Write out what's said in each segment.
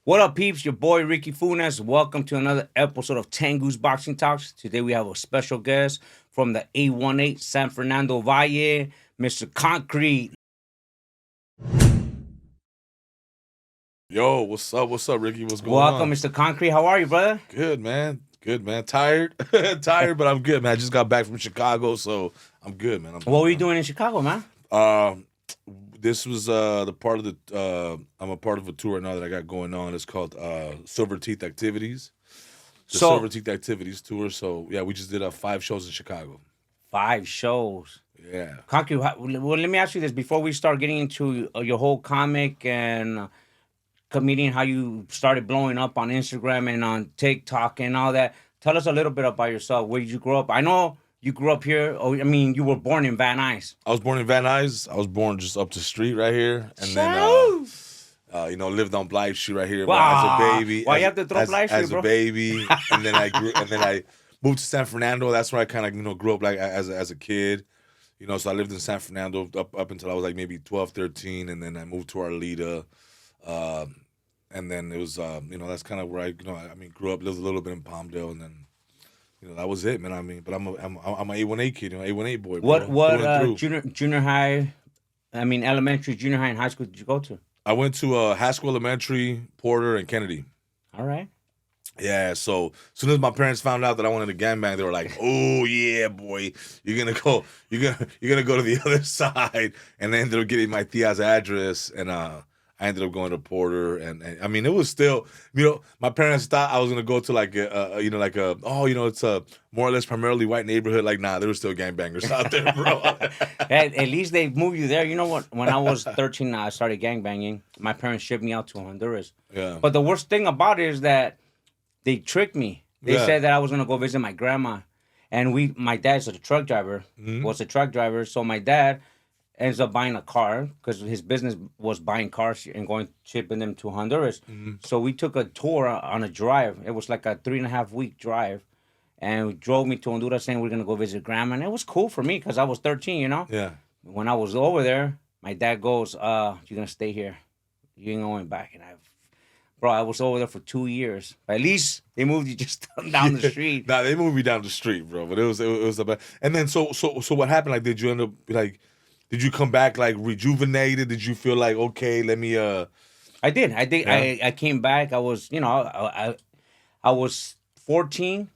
What up, peeps? Your boy Ricky Funes. Welcome to another episode of Tengoose Boxing Talks. Today we have a special guest from the 818 San Fernando Valley, Mr. Concrete. Yo, what's up? What's up, Ricky? What's going Welcome, on? Mr. Concrete. How are you, brother? Good, man. Good, man. Tired, tired, but I'm good, man. I just got back from Chicago, so I'm good, man. What were you doing in Chicago, man? Um, this was the part of the. I'm a part of a tour right now that I got going on. It's called Silver Teeth Activities. The So, Silver Teeth Activities tour. So yeah, we just did 5 shows in Chicago. 5 shows. Yeah. Concrete, well, let me ask you this before we start getting into your whole comic and comedian, how you started blowing up on Instagram and on TikTok and all that. Tell us a little bit about yourself. Where did you grow up? I know you grew up here. Oh, I mean, you were born in Van Nuys. I was born in Van Nuys. I was born just up the street right here, and then lived on Blythe Street right here. Wow. As a baby. Why as, you have to throw as, Blythe Street, as bro? a baby, and then I moved to San Fernando. That's where I kind of grew up like as a kid. So I lived in San Fernando up until I was like maybe 12, 13, and then I moved to Arleta. And then it was that's kind of where I grew up, lived a little bit in Palmdale, and then that was it, man. But I'm a A1A kid, A1A boy. Bro, What junior high, elementary, junior high, and high school did you go to? I went to Haskell Elementary, Porter, and Kennedy. All right. Yeah, so as soon as my parents found out that I wanted to gangbang, they were like, "Oh yeah, boy, you're gonna go to the other side." And they ended up getting my tia's address, and I ended up going to Porter, and it was still, my parents thought I was gonna go to like it's a more or less primarily white neighborhood. Like, nah, there were still gangbangers out there, bro. At least they moved you there. You know what? When I was 13, I started gangbanging. My parents shipped me out to Honduras. Yeah. But the worst thing about it is that they tricked me. They Yeah. said that I was gonna go visit my grandma, and my dad's a truck driver. Mhm. Was a truck driver, so my dad ends up buying a car because his business was buying cars and shipping them to Honduras. Mhm. So we took a tour on a drive. It was like a 3.5 week drive, and drove me to Honduras saying we're gonna go visit grandma, and it was cool for me because I was 13. Yeah. When I was over there, my dad goes, "You're gonna stay here. You ain't going back." And I was over there for 2 years. At least they moved you just down the street. Nah, they moved me down the street, bro. But it was a bad. And then so what happened? Like, did you end up like? Did you come back like rejuvenated? Did you feel like, okay, let me I did. Yeah. I came back. I was, I was 14,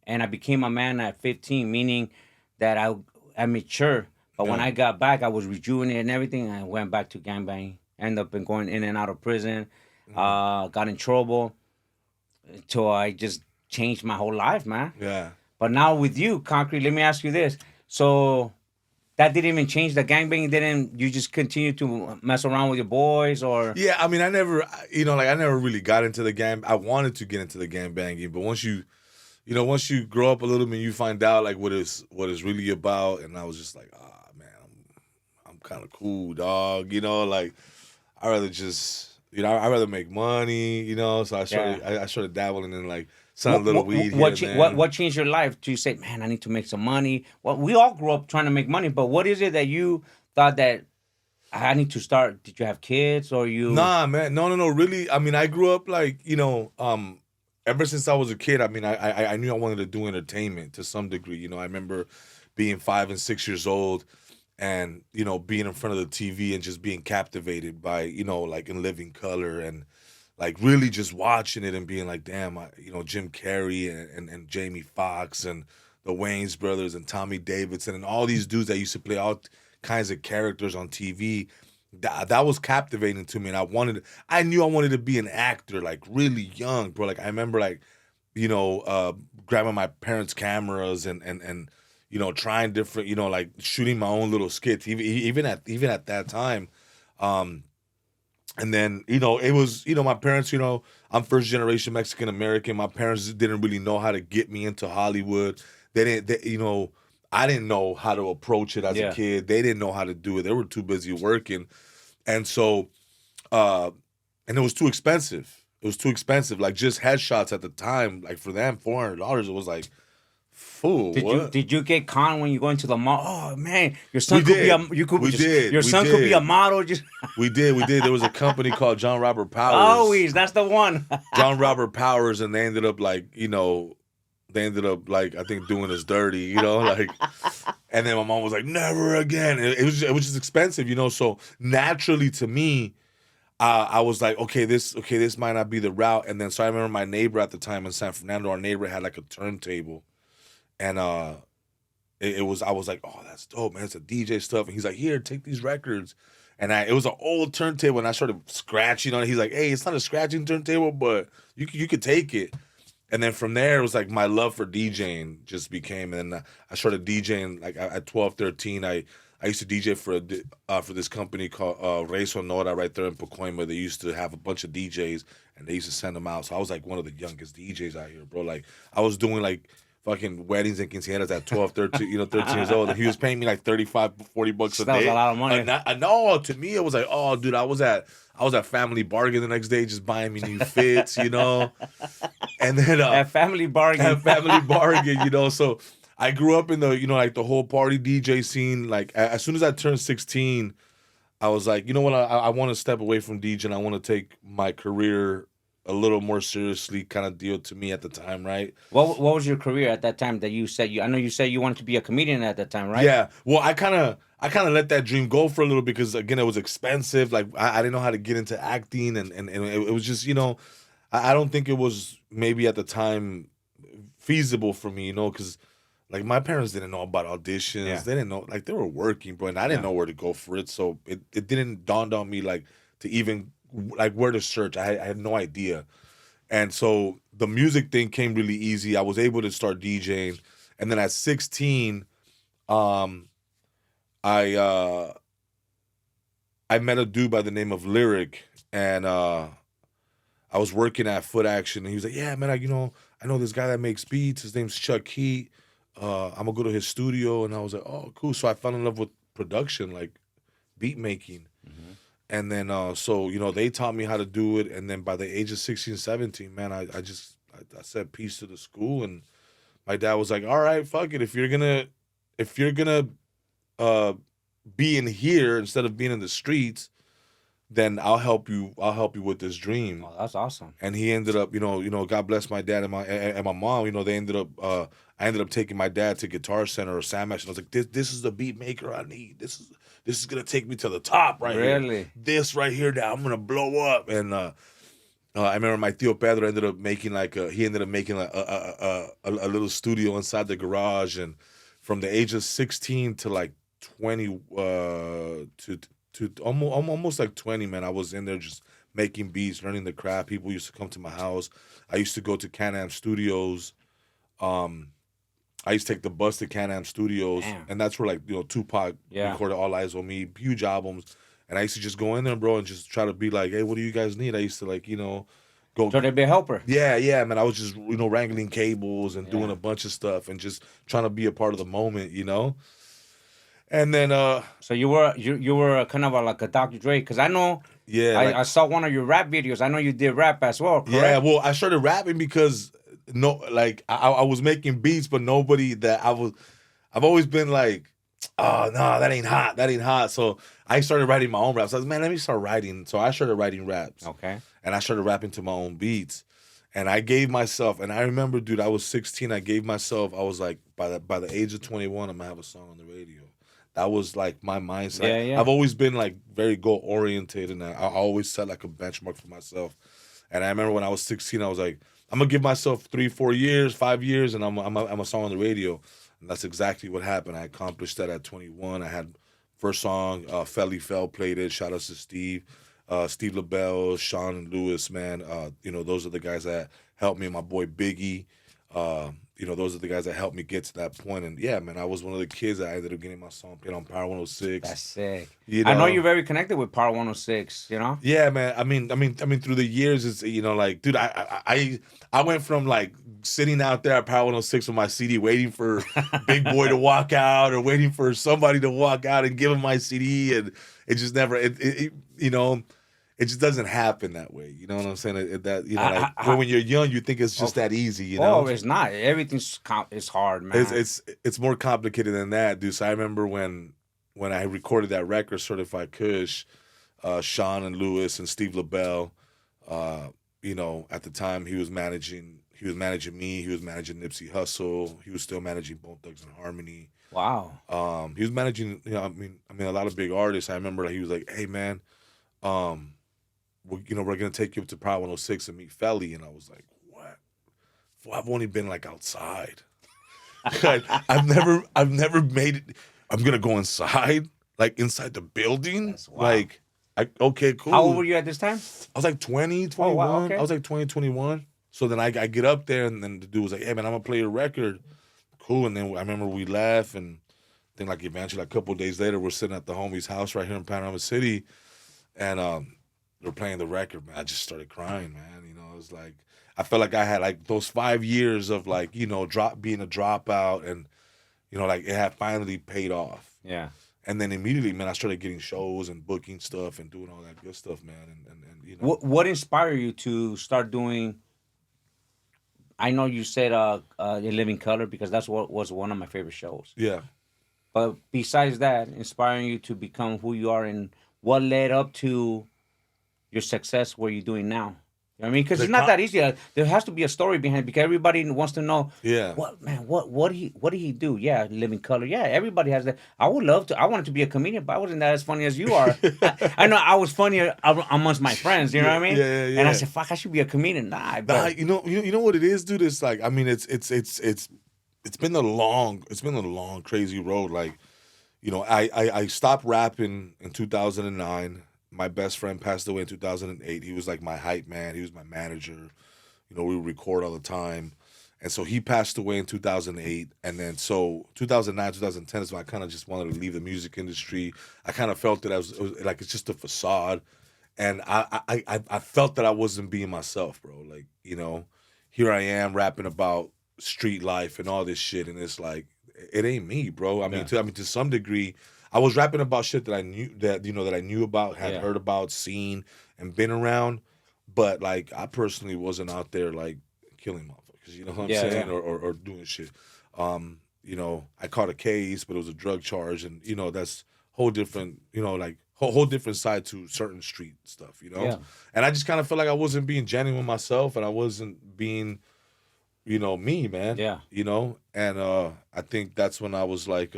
and I became a man at 15, meaning that I matured. But when Yeah. I got back, I was rejuvenated and everything. And I went back to gangbang. Ended up going in and out of prison. Got in trouble until I just changed my whole life, man. Yeah. But now with you, Concrete, let me ask you this. So that didn't even change the gangbang? You just continue to mess around with your boys, or? Yeah, I never, I never really got into the gang. I wanted to get into the gang banging, but once you grow up a little bit, you find out like what it's really about. And I was just like, man, I'm kind of cool, dog. Like I rather just, I rather make money. So I started dabbling in like some little weed here and there. What changed your life to say, man, I need to make some money? Well, we all grew up trying to make money, but what is it that you thought that I need to start? Did you have kids, or you? Nah, man, no. Really, I grew up like ever since I was a kid. I knew I wanted to do entertainment to some degree. I remember being 5 and 6 years old, and being in front of the TV and just being captivated by like In Living Color, and like really just watching it and being like, damn, Jim Carrey and Jamie Foxx and the Wayans brothers and Tommy Davidson and all these dudes that used to play all kinds of characters on TV. That was captivating to me, and I knew I wanted to be an actor like really young, bro. Like I remember like grabbing my parents' cameras and trying different, like shooting my own little skits, even at that time. And then, it was, my parents, I'm first generation Mexican American. My parents didn't really know how to get me into Hollywood. I didn't know how to approach it as Yeah. a kid. They didn't know how to do it. They were too busy working. And so, and it was too expensive. It was too expensive. Like just headshots at the time, like for them, $400, it was like Fool, Did you get conned when you go into the mall? Oh man, your son We could did. be a you could We just, did. your We son could be did. a model. Just We did. There was a company called John Robert Powers. always, that's the one. John Robert Powers, and they ended up like, I think doing us dirty, like. And then my mom was like, never again. It was just expensive, So naturally to me, I was like, okay, this might not be the route. And then so I remember my neighbor at the time in San Fernando, our neighbor had like a turntable, and I was like, oh, that's dope, man. It's a DJ stuff. And he's like, here, take these records. And it was an old turntable, and I started scratching on it. He's like, hey, it's not a scratching turntable, but you could take it. And then from there, it was like my love for DJing just became, and then I started DJing like at 12, 13. I used to DJ for this company called Rey Sonora right there in Pacoima. They used to have a bunch of DJs, and they used to send them out. So I was like one of the youngest DJs out here, bro. Like I was doing like fucking weddings and quinceañeras at 12, 13, 13 years old. And he was paying me like 35, 40 bucks a day. That was a lot of money. And no, to me, it was like, oh, dude, I was at Family Bargain the next day just buying me new fits, And then at Family Bargain. At Family Bargain, So I grew up in the, like the whole party DJ scene. Like as soon as I turned 16, I was like, you know what? I want to step away from DJing. I want to take my career a little more seriously, kind of deal to me at the time, right? What was your career at that time that you said I know you said you wanted to be a comedian at that time, right? Yeah. Well, I kind of let that dream go for a little because again it was expensive. Like I didn't know how to get into acting, and it was just I don't think it was maybe at the time feasible for me, because like my parents didn't know about auditions. Yeah. They didn't know, like they were working, bro, and I didn't know where to go for it. So it didn't dawn on me like to even like where to search. I had no idea. And so the music thing came really easy. I was able to start DJing. And then at 16, I met a dude by the name of Lyric, and I was working at Foot Action, and he was like, yeah, man, I know this guy that makes beats. His name's Chuck Heat. I'm gonna go to his studio. And I was like, oh, cool. So I fell in love with production, like beat making. Mm-hmm. And then, so, they taught me how to do it. And then by the age of 16, 17, man, I said peace to the school. And my dad was like, all right, fuck it. If you're gonna be in here instead of being in the streets, then I'll help you with this dream. Oh, that's awesome. And he ended up, God bless my dad and my mom, they ended up, I ended up taking my dad to Guitar Center or Sam Action. I was like, this is the beat maker I need. This is gonna take me to the top right here. Really? This right here, now I'm gonna blow up. And I remember my Tío Pedro ended up making a little studio inside the garage. And from the age of 16 to like 20, to almost like 20, man, I was in there just making beats, learning the craft. People used to come to my house. I used to go to Can-Am Studios. I used to take the bus to Can-Am Studios. Damn. And that's where like, Tupac recorded All Eyes on Me, huge albums. And I used to just go in there, bro, and just try to be like, hey, what do you guys need? I used to like, go. So they'd be a helper. Yeah, man. I was just, wrangling cables and doing a bunch of stuff and just trying to be a part of the moment, And then So you were kind of like a Dr. Dre, because I know I saw one of your rap videos. I know you did rap as well, correct? Yeah, well, I started rapping because I was making beats, but nobody that I've always been like, oh no, that ain't hot. So I started writing my own raps. I was like, man, let me start writing. So I started writing raps. Okay. And I started rapping to my own beats. And I gave myself, and I remember, dude, I was 16. I gave myself, I was like, by the age of 21, I'm gonna have a song on the radio. That was like my mindset. Yeah. I've always been like very goal oriented, and I always set like a benchmark for myself. And I remember when I was 16, I was like, I'm gonna give myself 3, 4 years, 5 years, and I'm a song on the radio. And that's exactly what happened. I accomplished that at 21. I had first song, Felly Fell played it. Shout out to Steve LaBelle, Sean and Lewis, man. Those are the guys that helped me. My boy Biggie. Those are the guys that helped me get to that point. And yeah, man, I was one of the kids that I ended up getting my song played on Power 106. That's sick. I know you're very connected with Power 106, Yeah, man. I mean, through the years, it's, like, dude, I went from like sitting out there at Power 106 with my CD, waiting for Big Boy to walk out or waiting for somebody to walk out and give him my CD. And it just never, it it just doesn't happen that way. You know what I'm saying? That like I, when you're young, you think it's just that easy. You know? oh, it's not. Everything's it's hard, man. It's more complicated than that, dude. So I remember when I recorded that record, Certified Kush, Sean and Lewis and Steve LaBelle, at the time he was managing me, he was managing Nipsey Hussle, he was still managing Bone Thugs and Harmony. Wow. He was managing, I mean a lot of big artists. I remember he was like, "Hey man, we're gonna take you up to Pride 106 and meet Felly," and I was like, "What? Well, I've only been like outside. I've never made it. I'm gonna go inside, like inside the building. That's wild. Like, okay, cool." How old were you at this time? I was like 20, 21. Oh, wow, okay. I was like 20, 21. So then I get up there, and then the dude was like, "Hey man, I'm gonna play your record." Cool. And then I remember we left, and then like eventually, like a couple of days later, we're sitting at the homie's house right here in Panorama City, and we're playing the record. Man, I just started crying, man. It was like I felt like I had like those 5 years of like being a dropout, and like it had finally paid off. Yeah. And then immediately, man, I started getting shows and booking stuff and doing all that good stuff, man. And What inspired you to start doing? I know you said In Living Color, because that's what was one of my favorite shows. Yeah. But besides that, inspiring you to become who you are, and what led up to your success, what you're doing now. You know what I mean? Because it's not that easy. There has to be a story behind it, because everybody wants to know. Yeah. What did he do? Yeah, Living Color. Yeah, everybody has that. I would love to. I wanted to be a comedian, but I wasn't that as funny as you are. I know I was funnier amongst my friends. You know what I mean? Yeah. And I said, "Fuck, I should be a comedian." Nah, but you know what it is, dude. It's like, I mean, it's been a long crazy road. Like, I stopped rapping in 2009. My best friend passed away in 2008. He was like my hype man. He was my manager. We would record all the time. And so he passed away in 2008. And then so 2009, 2010 is when I kind of just wanted to leave the music industry. I kind of felt that it was like, it's just a facade. And I felt that I wasn't being myself, bro. Like, here I am rapping about street life and all this shit. And it's like, it ain't me, bro. I mean, to some degree, I was rapping about shit that I knew about, had heard about, seen, and been around, but like I personally wasn't out there like killing motherfuckers. You know what I'm saying? Yeah. Or doing shit. I caught a case, but it was a drug charge, and that's whole different. Like whole different side to certain street stuff. Yeah. And I just kind of felt like I wasn't being genuine myself, and I wasn't being, me, man. Yeah. And I think that's when I was like.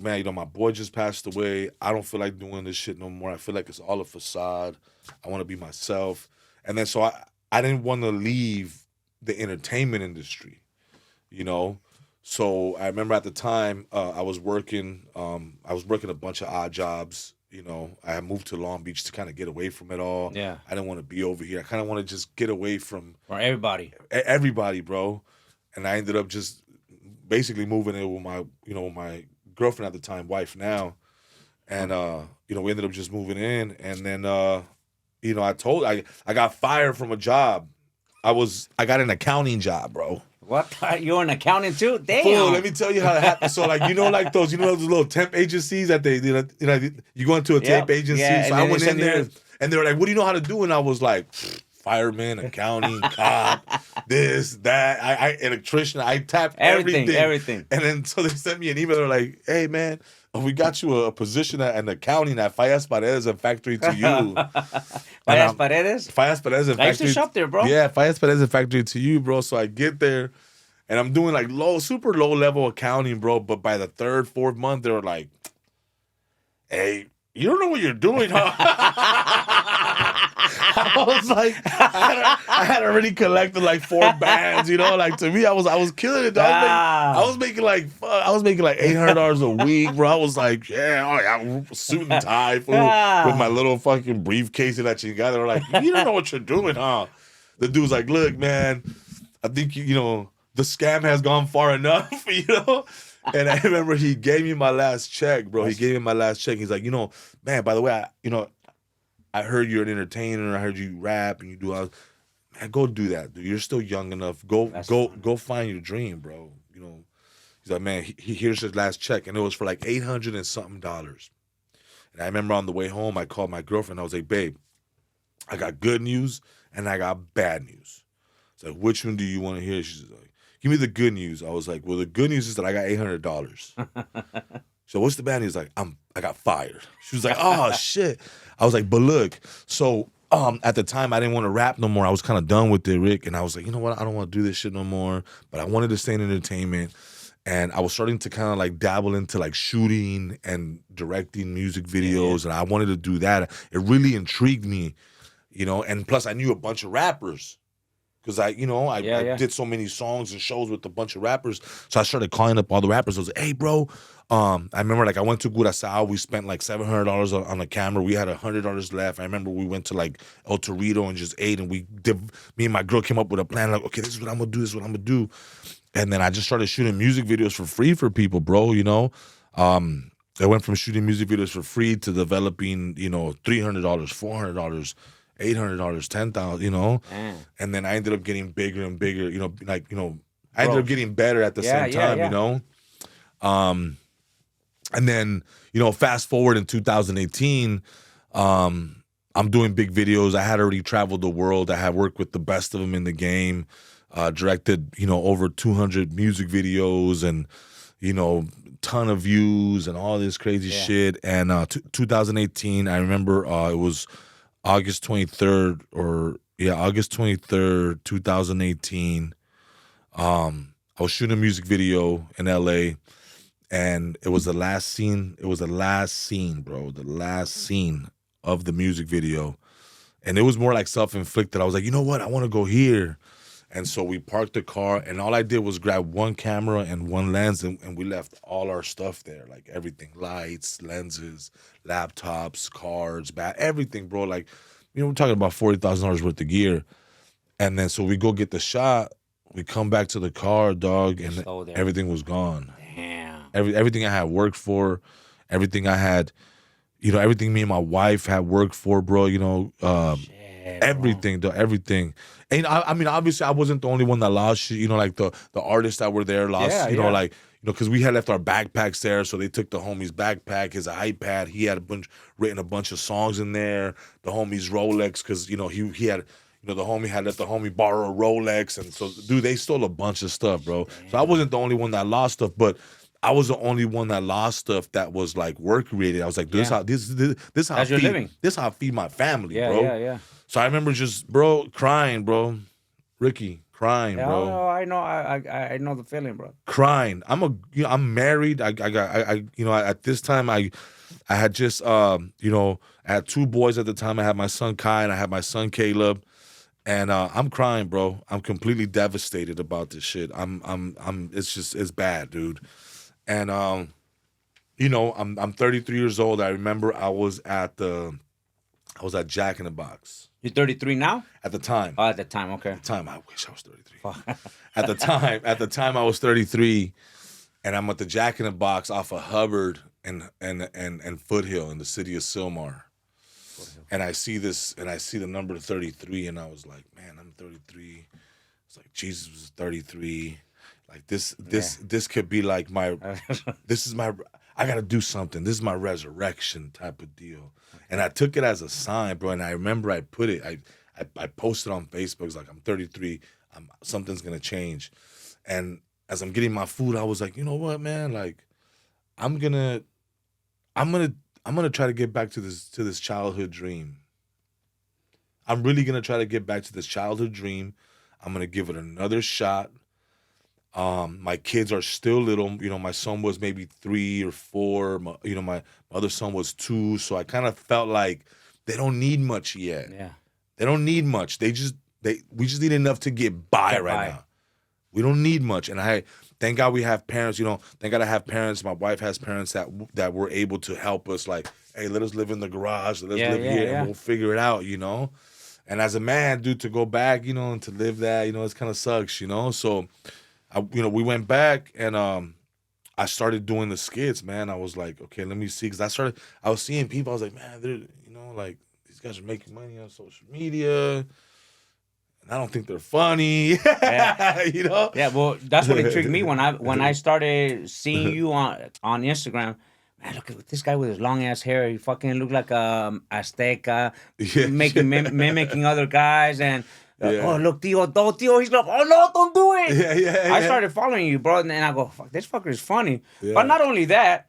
Man, my boy just passed away. I don't feel like doing this shit no more. I feel like it's all a facade. I want to be myself. And then so I didn't want to leave the entertainment industry, So I remember at the time I was working a bunch of odd jobs. I had moved to Long Beach to kind of get away from it all. Yeah. I didn't want to be over here. I kind of want to just get away from everybody, bro. And I ended up just basically moving in with my girlfriend at the time, wife now, and we ended up just moving in, and then I got fired from a job. I got an accounting job, bro. What? You're an accountant too? Damn. Fool, let me tell you how it happened. So like like those little temp agencies that they you go into a temp agency. So I went in there and they were like, "What do you know how to do?" And I was like, fireman, accounting, cop, this, that, I electrician. I tapped everything. And then so they sent me an email. They're like, "Hey man, we got you a position an accounting at Fallas Paredes and Factory to You." Fallas Paredes? Fallas Paredes and Factory. I used to shop there, bro. Yeah, Fallas Paredes and Factory to You, bro. So I get there and I'm doing like super low level accounting, bro. But by the third, fourth month, they were like, "Hey, you don't know what you're doing, huh?" I was like, I had already collected like 4 bands, Like to me, I was killing it. I was making like $800 a week, bro. I was like, yeah, suit and tie, with my little fucking briefcase that you got. They were like, "You don't know what you're doing, huh?" The dude's like, "Look, man, I think the scam has gone far enough, And I remember he gave me my last check, bro. He gave me my last check. He's like, "Man, by the way, I heard you're an entertainer. I heard you rap and you do all. Man, go do that, dude. You're still young enough. Go find your dream, bro." He's like, "Man, here's his last check," and it was for like $800 and something. And And I remember on the way home, I called my girlfriend. I was like, babe, I got good news and I got bad news. It's like, which one do you want to hear? She's like, give me the good news. I was like, well, the good news is that I got $800. So what's the bad news? Like, I got fired. She was like, oh shit. I was like, but look, so at the time I didn't want to rap no more. I was kind of done with it, Rick. And I was like, you know what? I don't want to do this shit no more. But I wanted to stay in entertainment. And I was starting to kind of like dabble into like shooting and directing music videos. And I wanted to do that. It really intrigued me, you know, and plus I knew a bunch of rappers. Because I did so many songs and shows with a bunch of rappers. So I started calling up all the rappers. I was like, hey, bro. I remember like I went to Curaçao. We spent like $700 on a camera. We had $100 left. I remember we went to like El Torito and just ate. And me and my girl came up with a plan. Like, okay, this is what I'm going to do. This is what I'm going to do. And then I just started shooting music videos for free for people, bro, you know. I went from shooting music videos for free to developing, you know, $300, $400, $800, $10,000, you know. And then I ended up getting bigger and bigger, you know, like, you know, I ended up getting better at the same time, you know. And then, you know, fast forward in 2018, I'm doing big videos. I had already traveled the world. I had worked with the best of them in the game, directed, you know, over 200 music videos and, you know, ton of views and all this crazy shit. And 2018, I remember it was August 23rd, 2018. I was shooting a music video in LA, and it was the last scene. It was the last scene, bro. The last scene of the music video. And it was more like self-inflicted. I was like, you know what? I want to go here. And so we parked the car, and all I did was grab one camera and one lens, and we left all our stuff there, like everything, lights, lenses, laptops, cards, everything, bro. Like, you know, we're talking about $40,000 worth of gear. And then so we go get the shot. We come back to the car, dog, and everything was gone. Damn. Everything I had worked for, everything I had, you know, everything me and my wife had worked for, bro, you know, everything, though, everything. And I mean, obviously, I wasn't the only one that lost shit. You know, like the artists that were there lost, you know, like, you know, because we had left our backpacks there, so they took the homie's backpack, his iPad. He had written a bunch of songs in there. The homie's Rolex, because, you know, he had, you know, the homie had let the homie borrow a Rolex, and so, dude, they stole a bunch of stuff, bro. Damn. So I wasn't the only one that lost stuff, but I was the only one that lost stuff that was like work related. I was like, this how I feed my family, bro. Yeah. So I remember just, bro, crying, bro. Ricky, crying, bro. Oh, I know. I know the feeling, bro. Crying. I'm married. At this time I had just you know, I had two boys at the time. I had my son Kai and I had my son Caleb. And I'm crying, bro. I'm completely devastated about this shit. It's bad, dude. And you know, I'm 33 years old. I remember I was at Jack in the Box. You're 33 now? At the time. Oh, at the time, okay. At the time, I wish I was 33. At the time I was 33, and I'm at the Jack in the Box off of Hubbard and Foothill in the city of Sylmar. And I see the number 33, and I was like, man, I'm 33. It's like Jesus was 33. Like this could be like my I gotta do something. This is my resurrection type of deal. And I took it as a sign, bro. And I remember I put it, I posted on Facebook. It's like, I'm 33. Something's gonna change. And as I'm getting my food, I was like, you know what, man? Like, I'm gonna try to get back to this childhood dream. I'm really gonna try to get back to this childhood dream. I'm gonna give it another shot. My kids are still little. You know, my son was maybe 3 or 4. My other son was 2. So I kind of felt like they don't need much yet. Yeah. They don't need much. We just need enough to get by right now. We don't need much. And thank God we have parents, you know, thank God I have parents. My wife has parents that were able to help us, like, hey, let us live in the garage. Let us live here and we'll figure it out, you know. And as a man, dude, to go back, you know, and to live that, you know, it kind of sucks, you know. So we went back and I started doing the skits, man. I was like, okay, let me see, because I was seeing people. I was like, man, they're, you know, like, these guys are making money on social media, and I don't think they're funny. Yeah. You know? Yeah, well, that's what intrigued me when I started seeing you on Instagram. man, look at this guy with his long ass hair. He fucking looked like Azteca, Yeah, mimicking other guys. And yeah, oh, look, Tio, he's like, oh no, don't do it. yeah, yeah, I yeah. started following you, bro, and then I go, fuck, this fucker is funny. Yeah. But not only that,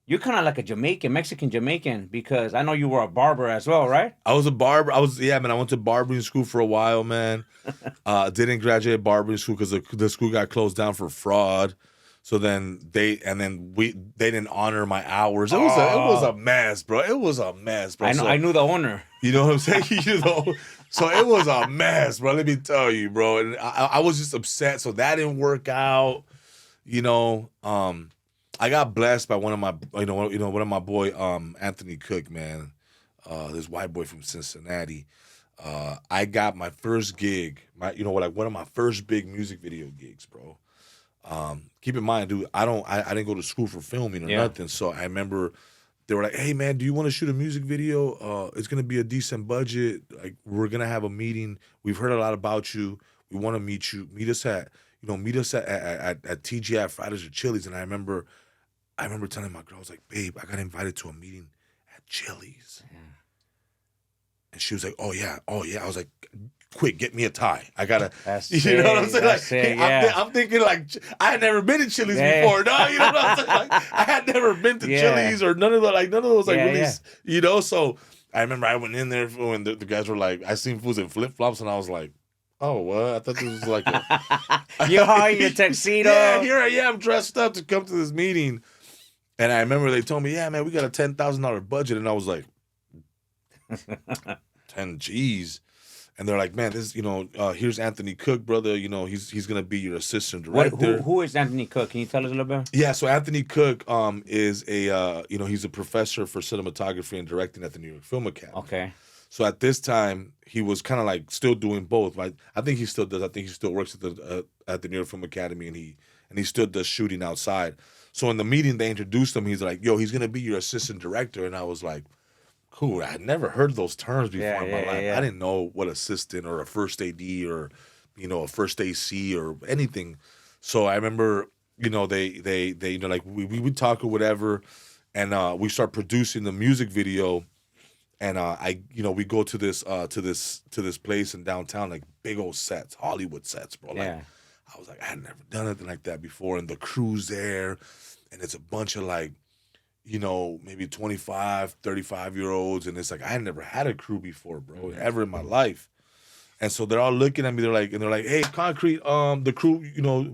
you're kind of like a Mexican Jamaican, because I know you were a barber as well, right? I was a barber. Yeah, man. I went to barbering school for a while, man. Didn't graduate barbering school because the school got closed down for fraud. So then they didn't honor my hours. It was a mess, bro. It was a mess, bro. I knew the owner. You know what I'm saying? So it was a mess, bro. Let me tell you, bro. And I was just upset. So that didn't work out. You know, I got blessed by one of my boy, Anthony Cook, man. This white boy from Cincinnati. I got my first gig, one of my first big music video gigs, bro. Keep in mind, dude, I didn't go to school for filming or nothing. So I remember they were like, "Hey, man, do you want to shoot a music video? It's gonna be a decent budget. Like, we're gonna have a meeting. We've heard a lot about you. We want to meet you. Meet us at TGI Fridays or Chili's." And I remember telling my girl, I was like, "Babe, I got invited to a meeting at Chili's." Yeah. And she was like, "Oh yeah." I was like, "Quick, get me a tie. I gotta." That's you know what I'm saying? that's Like, it, yeah. I'm thinking like I had never been to Chili's Yeah. before. No, you know what I'm saying? Like, I had never been to Chili's or none of those like Yeah, really, yeah. you know. So I remember I went in there when the guys were like, I seen fools in flip flops, and I was like, "Oh, what? I thought this was like You're all in your tuxedo. yeah, here I am dressed up to come to this meeting." And I remember they told me, "Yeah, man, we got a $10,000 budget," and I was like, 10 G's. And they're like, "Man, this, here's Anthony Cook, brother. He's gonna be your assistant director." Who is Anthony Cook? Can you tell us a little bit? Yeah, so Anthony Cook is he's a professor for cinematography and directing at the New York Film Academy. Okay. So at this time, he was kind of like still doing both. Right? I think he still does. I think he still works at the New York Film Academy, and he still does shooting outside. So in the meeting, they introduced him. He's like, "Yo, he's gonna be your assistant director," and I was like, cool. I had never heard those terms before in my life. Yeah. I didn't know what assistant or a first AD or, a first AC or anything. So I remember, they like we would talk or whatever, and we start producing the music video, and we go to this place in downtown, like big old sets, Hollywood sets, bro. Like, Yeah. I was like, I had never done anything like that before, and the crew's there, and it's a bunch of like, maybe 25, 35-year-olds. And it's like, I had never had a crew before, bro, ever in my life. And so they're all looking at me. They're like, "Hey, Concrete, the crew,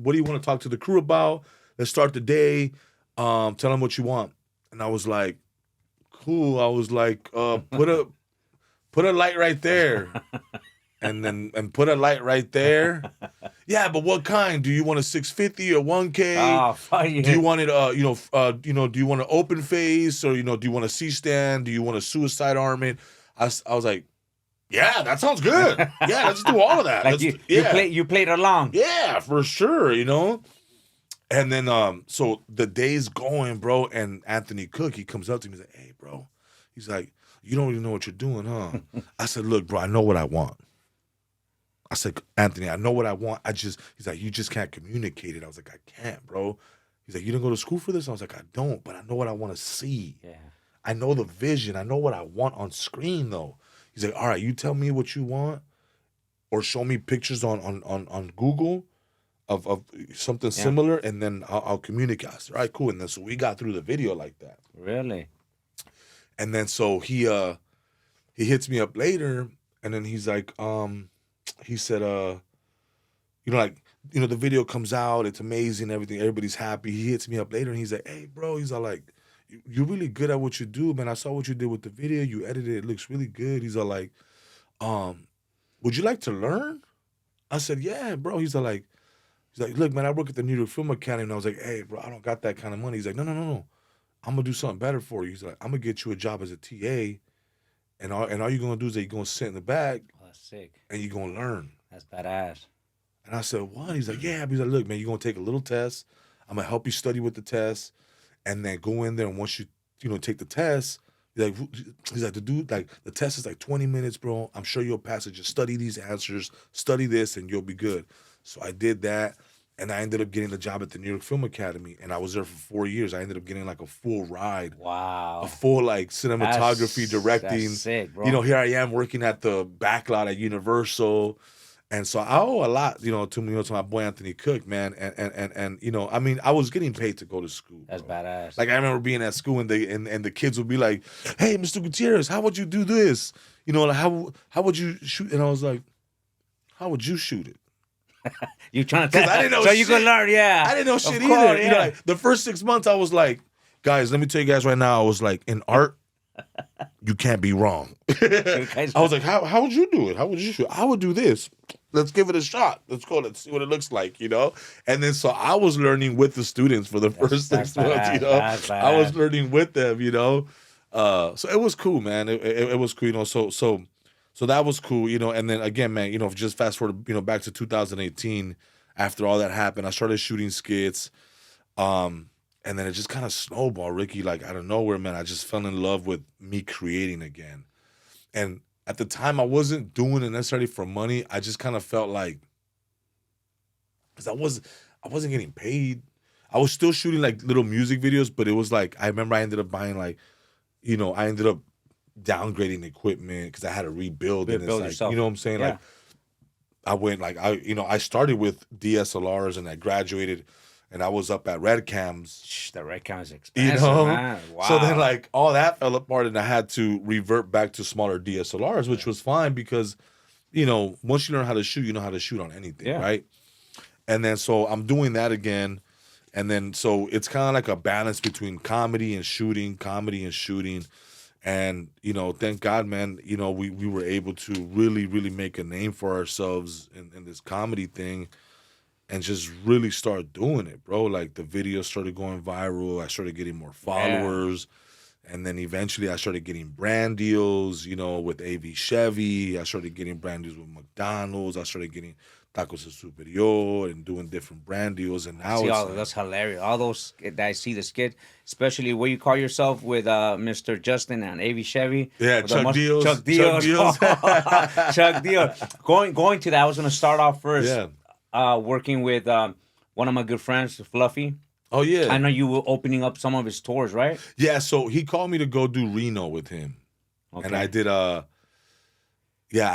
what do you want to talk to the crew about? Let's start the day. Tell them what you want." And I was like, cool. I was like, put a light right there. and put a light right there. Yeah, but what kind? Do you want a 650 or 1K? Oh, fuck yeah. Do you want it do you want an open face, or do you want a C-stand? Do you want a suicide armament? I was like, yeah, that sounds good. Yeah, let's do all of that. Like you played along. Yeah, for sure, And then so the day's going, bro, and Anthony Cook, he comes up to me, he's like, "Hey, bro." He's like, "You don't even know what you're doing, huh?" I said, "Look, bro, I know what I want." I said, "Anthony, I know what I want. He's like, you just can't communicate it." I was like, "I can't, bro." He's like, "You didn't go to school for this?" I was like, "I don't, but I know what I want to see. Yeah. I know the vision. I know what I want on screen, though." He's like, "All right, you tell me what you want, or show me pictures on Google of something similar, and then I'll communicate." I said, "All right, cool." And then so we got through the video like that. Really? And then so he hits me up later, and then he's like, he said, the video comes out, it's amazing, everything, everybody's happy. He hits me up later, and he's like, "Hey, bro," he's all like, "You're really good at what you do, man. I saw what you did with the video. You edited it. It looks really good." He's all like, "Would you like to learn?" I said, "Yeah, bro." He's like, "Look, man, I work at the New York Film Academy." And I was like, "Hey, bro, I don't got that kind of money." He's like, No. I'm going to do something better for you." He's like, "I'm going to get you a job as a TA, and all you're going to do is that you're going to sit in the back, Oh, that's sick. and you're going to learn." That's badass. And I said, "What?" He's like, "Yeah." He's like, "Look, man, you're going to take a little test. I'm going to help you study with the test, and then go in there, and once you take the test," he's like, the test is like 20 minutes, bro. I'm sure you'll pass it. Just study these answers, study this, and you'll be good." So I did that. And I ended up getting the job at the New York Film Academy, and I was there for 4 years. I ended up getting like a full ride, a Wow. full like cinematography, directing. That's sick, bro. You know, here I am working at the backlot at Universal, and so I owe a lot, to my boy Anthony Cook, man. And I mean, I was getting paid to go to school. That's bro. badass. Like I remember being at school, and the kids would be like, "Hey, Mr. Gutierrez, how would you do this? Like how would you shoot?" And I was like, "How would you shoot it?" You trying to Because I didn't know so shit. you can learn, yeah. I didn't know Of shit course, either. yeah. Like, the first 6 months, I was like, guys, let me tell you guys right now, I was like, in art, you can't be wrong. I was like, how would you do it? How would you shoot? I would do this. Let's give it a shot. Let's go. Let's see what it looks like, And then so I was learning with the students for the first 6 months, That's I was badass. learning with them, So it was cool, man. It was cool, So that was cool, and then again, man, just fast forward, back to 2018, after all that happened, I started shooting skits. And then it just kind of snowballed, Ricky, like out of nowhere, man. I just fell in love with me creating again. And at the time I wasn't doing it necessarily for money. I just kind of felt like, because I wasn't getting paid. I was still shooting like little music videos, but it was like, I remember I ended up buying like, I ended up downgrading equipment because I had to rebuild it. Rebuild It's like, yourself. you know what I'm saying? Yeah. Like I went like I started with DSLRs and I graduated and I was up at Red Cams. The red cam is expensive, man. Wow. So then like all that fell apart and I had to revert back to smaller DSLRs, which was fine because, once you learn how to shoot, you know how to shoot on anything, right? And then so I'm doing that again. And then so it's kind of like a balance between comedy and shooting. And, thank God, man, we were able to really, really make a name for ourselves in this comedy thing and just really start doing it, bro. Like the videos started going viral. I started getting more followers. And then eventually I started getting brand deals, with AV Chevy. I started getting brand deals with McDonald's. I started getting Tacos El Superior and doing different brand deals. And now See, it's all like, that's hilarious. All those that I see the skit, especially where you call yourself with Mr. Justin and AV Chevy. yeah, with the Chuck Deals. Chuck Deals. Chuck Deals. Going to that, I was gonna start off first. Working with one of my good friends, Fluffy. Oh, yeah. I know you were opening up some of his tours, right? Yeah, so he called me to go do Reno with him. Okay. And I did I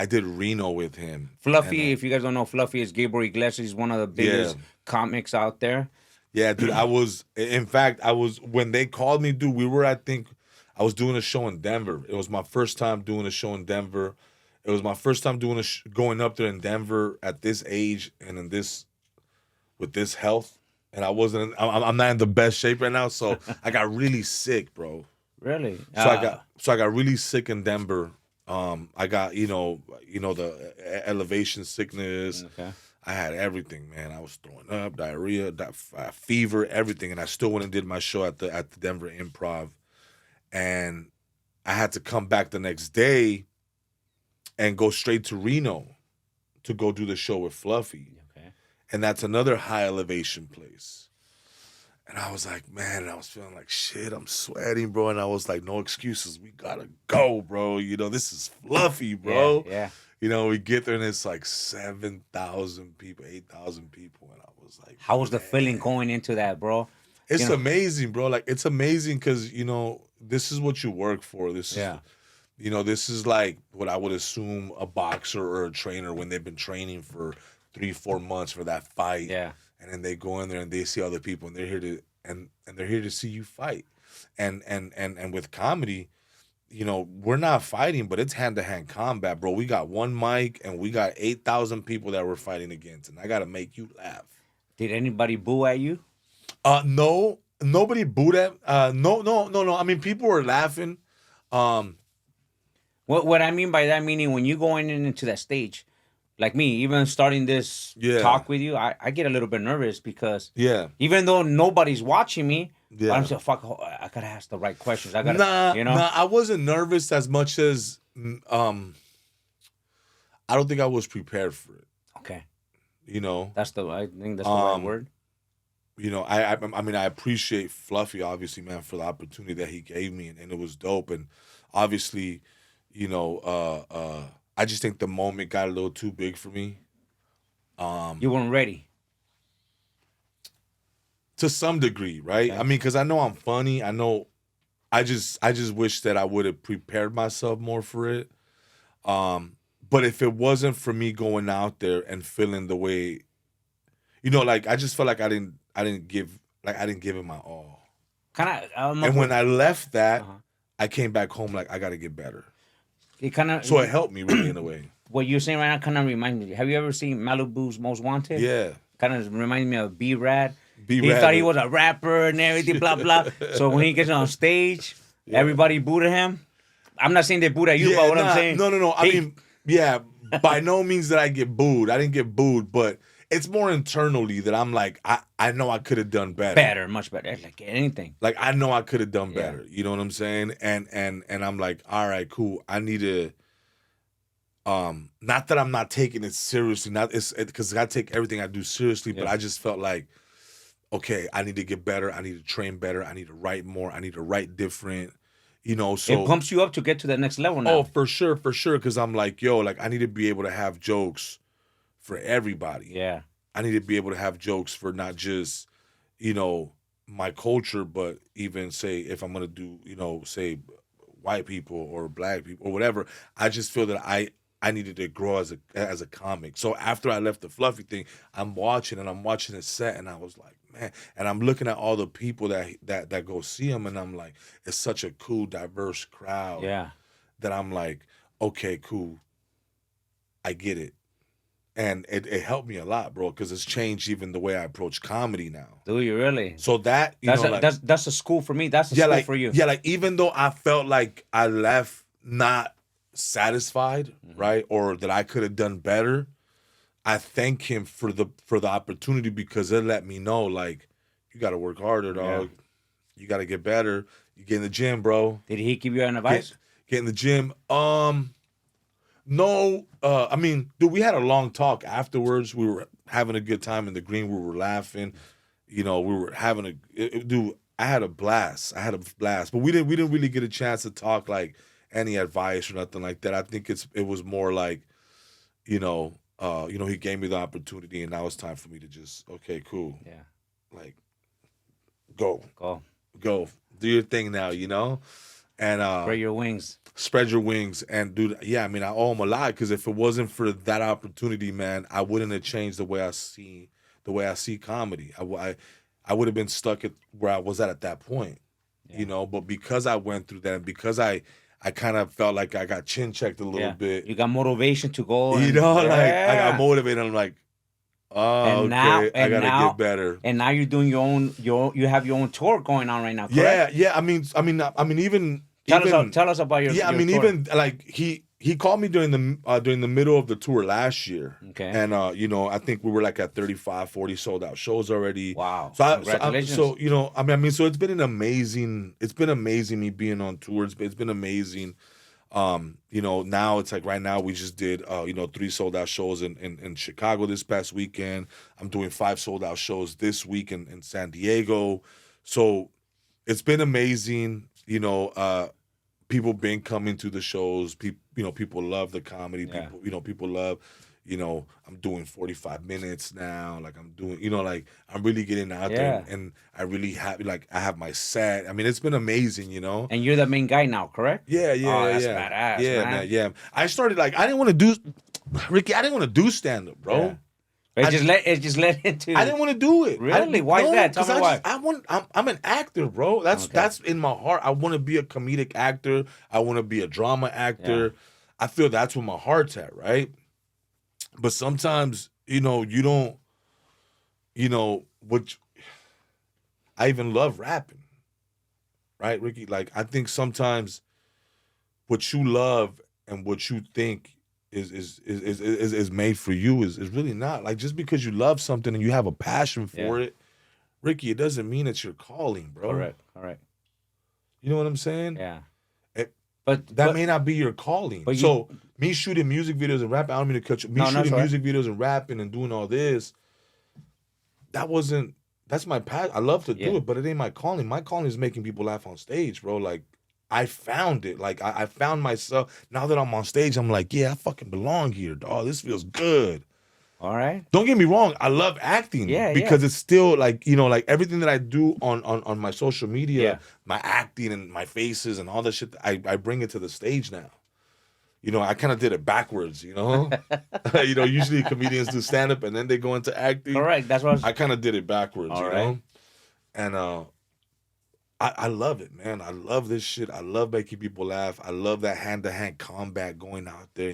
did Reno with him. Fluffy, And, if you guys don't know, Fluffy is Gabriel Iglesias. He's one of the biggest comics out there. Yeah, dude, when they called me, dude, I was doing a show in Denver. It was my first time doing a show in Denver. It was my first time doing going up there in Denver at this age and with this health. And I'm not in the best shape right now, so I got really sick, bro. Really? So I got really sick in Denver. I got the elevation sickness. Okay. I had everything, man. I was throwing up, diarrhea, fever, everything, and I still went and did my show at the Denver Improv, and I had to come back the next day and go straight to Reno to go do the show with Fluffy. Okay. And that's another high elevation place. And I was like, man, and I was feeling like shit. I'm sweating, bro. And I was like, no excuses. We gotta go, bro. This is Fluffy, bro. Yeah. We get there and it's like 7,000 people, 8,000 people. And I was like, How was the feeling going into that, bro? It's amazing, bro. Like, it's amazing because, this is what you work for. This is like what I would assume a boxer or a trainer when they've been training for 3-4 months for that fight. Yeah. And then they go in there and they see other people and they're here to see you fight. And with comedy, we're not fighting, but it's hand-to-hand combat, bro. We got one mic and we got 8,000 people that we're fighting against, and I gotta make you laugh. Did anybody boo at you? No, nobody booed at. No. I mean, people were laughing. What I mean by that, meaning when you going into that stage, like me, even starting this talk with you, I get a little bit nervous because even though nobody's watching me, I'm saying, fuck, I gotta ask the right questions. I gotta, Nah, I wasn't nervous as much as I don't think I was prepared for it. Okay. I think that's the right word. I mean, I appreciate Fluffy, obviously, man, for the opportunity that he gave me, and it was dope. And obviously, I just think the moment got a little too big for me. You weren't ready. to some degree, right? Okay. I mean, because I know I'm funny. I know. I just wish that I would have prepared myself more for it. But if it wasn't for me going out there and feeling the way, like I just felt like I didn't give it my all. Kind of. And when I left that, Uh-huh. I came back home like I got to get better. It kind of. So it helped me really in a way. What you're saying right now kind of reminds me. Have you ever seen Malibu's Most Wanted? Yeah. Kind of reminds me of B-Rad. He B-Rad thought he was- was a rapper and everything, blah blah. So when he gets on stage, everybody booed at him. I'm not saying they booed at you, but what I'm saying. No. I mean, yeah, by no means did I get booed. I didn't get booed, but it's more internally that I'm like, I know I could have done better. Better, much better. Like anything. Like I know I could have done better. You know what I'm saying? And I'm like, all right, cool. I need to. Not that I'm not taking it seriously. Not it's because I take everything I do seriously, but I just felt like, okay, I need to get better. I need to train better. I need to write more. I need to write different. So It pumps you up to get to the next level now. Oh, for sure. Because I'm like, yo, like I need to be able to have jokes for everybody. Yeah. I need to be able to have jokes for not just, my culture, but even say if I'm gonna do, say white people or black people or whatever. I just feel that I needed to grow as a comic. So after I left the Fluffy thing, I'm watching the set, and I was like, man, and I'm looking at all the people that go see him, and I'm like, it's such a cool, diverse crowd. Yeah. That I'm like, okay, cool, I get it. And it helped me a lot, bro, because it's changed even the way I approach comedy now. Do you really? So that that's a school for me. That's a school for you. Yeah, like even though I felt like I left not satisfied, right, or that I could have done better, I thank him for the opportunity because it let me know like you got to work harder, dog. Yeah. You got to get better. You get in the gym, bro. Did he give you an advice? Get in the gym. No, I mean, dude, we had a long talk afterwards. We were having a good time in the green. We were laughing. We were having dude, I had a blast. But we didn't really get a chance to talk like any advice or nothing like that. I think it was more like, he gave me the opportunity and now it's time for me to just, okay, cool. Yeah. Like, go. Do your thing now, and spread your wings. Spread your wings. And dude, yeah, I mean, I owe him a lot because if it wasn't for that opportunity, man, I wouldn't have changed the way I see comedy. I would have been stuck at where I was at that point, but because I went through that and because I kind of felt like I got chin checked a little bit. You got motivation to go. Like I got motivated. I'm like, oh, okay, I gotta get better. And now you're doing you have your own tour going on right now, correct? Yeah. I mean, even tell us about your I mean, tour. even like he called me during the middle of the tour last year. Okay. And I think we were like at 35, 40 sold out shows already. Wow. Congratulations. So it's been amazing me being on tours. It's been amazing. Now it's like right now we just did 3 sold out shows in Chicago this past weekend. I'm doing 5 sold out shows this week in San Diego. So it's been amazing. People been coming to the shows. People love the comedy. Yeah. People love, I'm doing 45 minutes now. Like I'm doing, I'm really getting out there and I really have, I have my set. I mean, it's been amazing, And you're the main guy now, correct? Yeah. Oh, that's badass, man. Yeah. I started I didn't want to do, Ricky, I didn't want to do stand-up, bro. Yeah. It just led into. I didn't want to do it. Really? Why is that? Tell me why. I'm an actor, bro. That's in my heart. I want to be a comedic actor. I want to be a drama actor. Yeah. I feel that's where my heart's at, right? But sometimes, you don't, I even love rapping, right, Ricky? Like I think sometimes what you love and what you think is made for you is really not. Like just because you love something and you have a passion for it, Ricky, it doesn't mean it's your calling, bro. Correct. You know what I'm saying? Yeah. But that may not be your calling. But me shooting music videos and rapping, I don't mean to cut you. Shooting music videos and rapping and doing all this, that's my passion. I love to do it, but it ain't my calling. My calling is making people laugh on stage, bro. Like I found it. Like I found myself. Now that I'm on stage, I'm like, yeah, I fucking belong here, dog. This feels good. All right. Don't get me wrong, I love acting Yeah, because yeah. it's still like, like everything that I do on my social media, Yeah. my acting and my faces and all that shit, I bring it to the stage now. I kind of did it backwards, usually comedians do stand up and then they go into acting. Correct. That's what I was. I kind of did it backwards, All right. and I love it, man. I love this shit. I love making people laugh. I love that hand-to-hand combat going out there,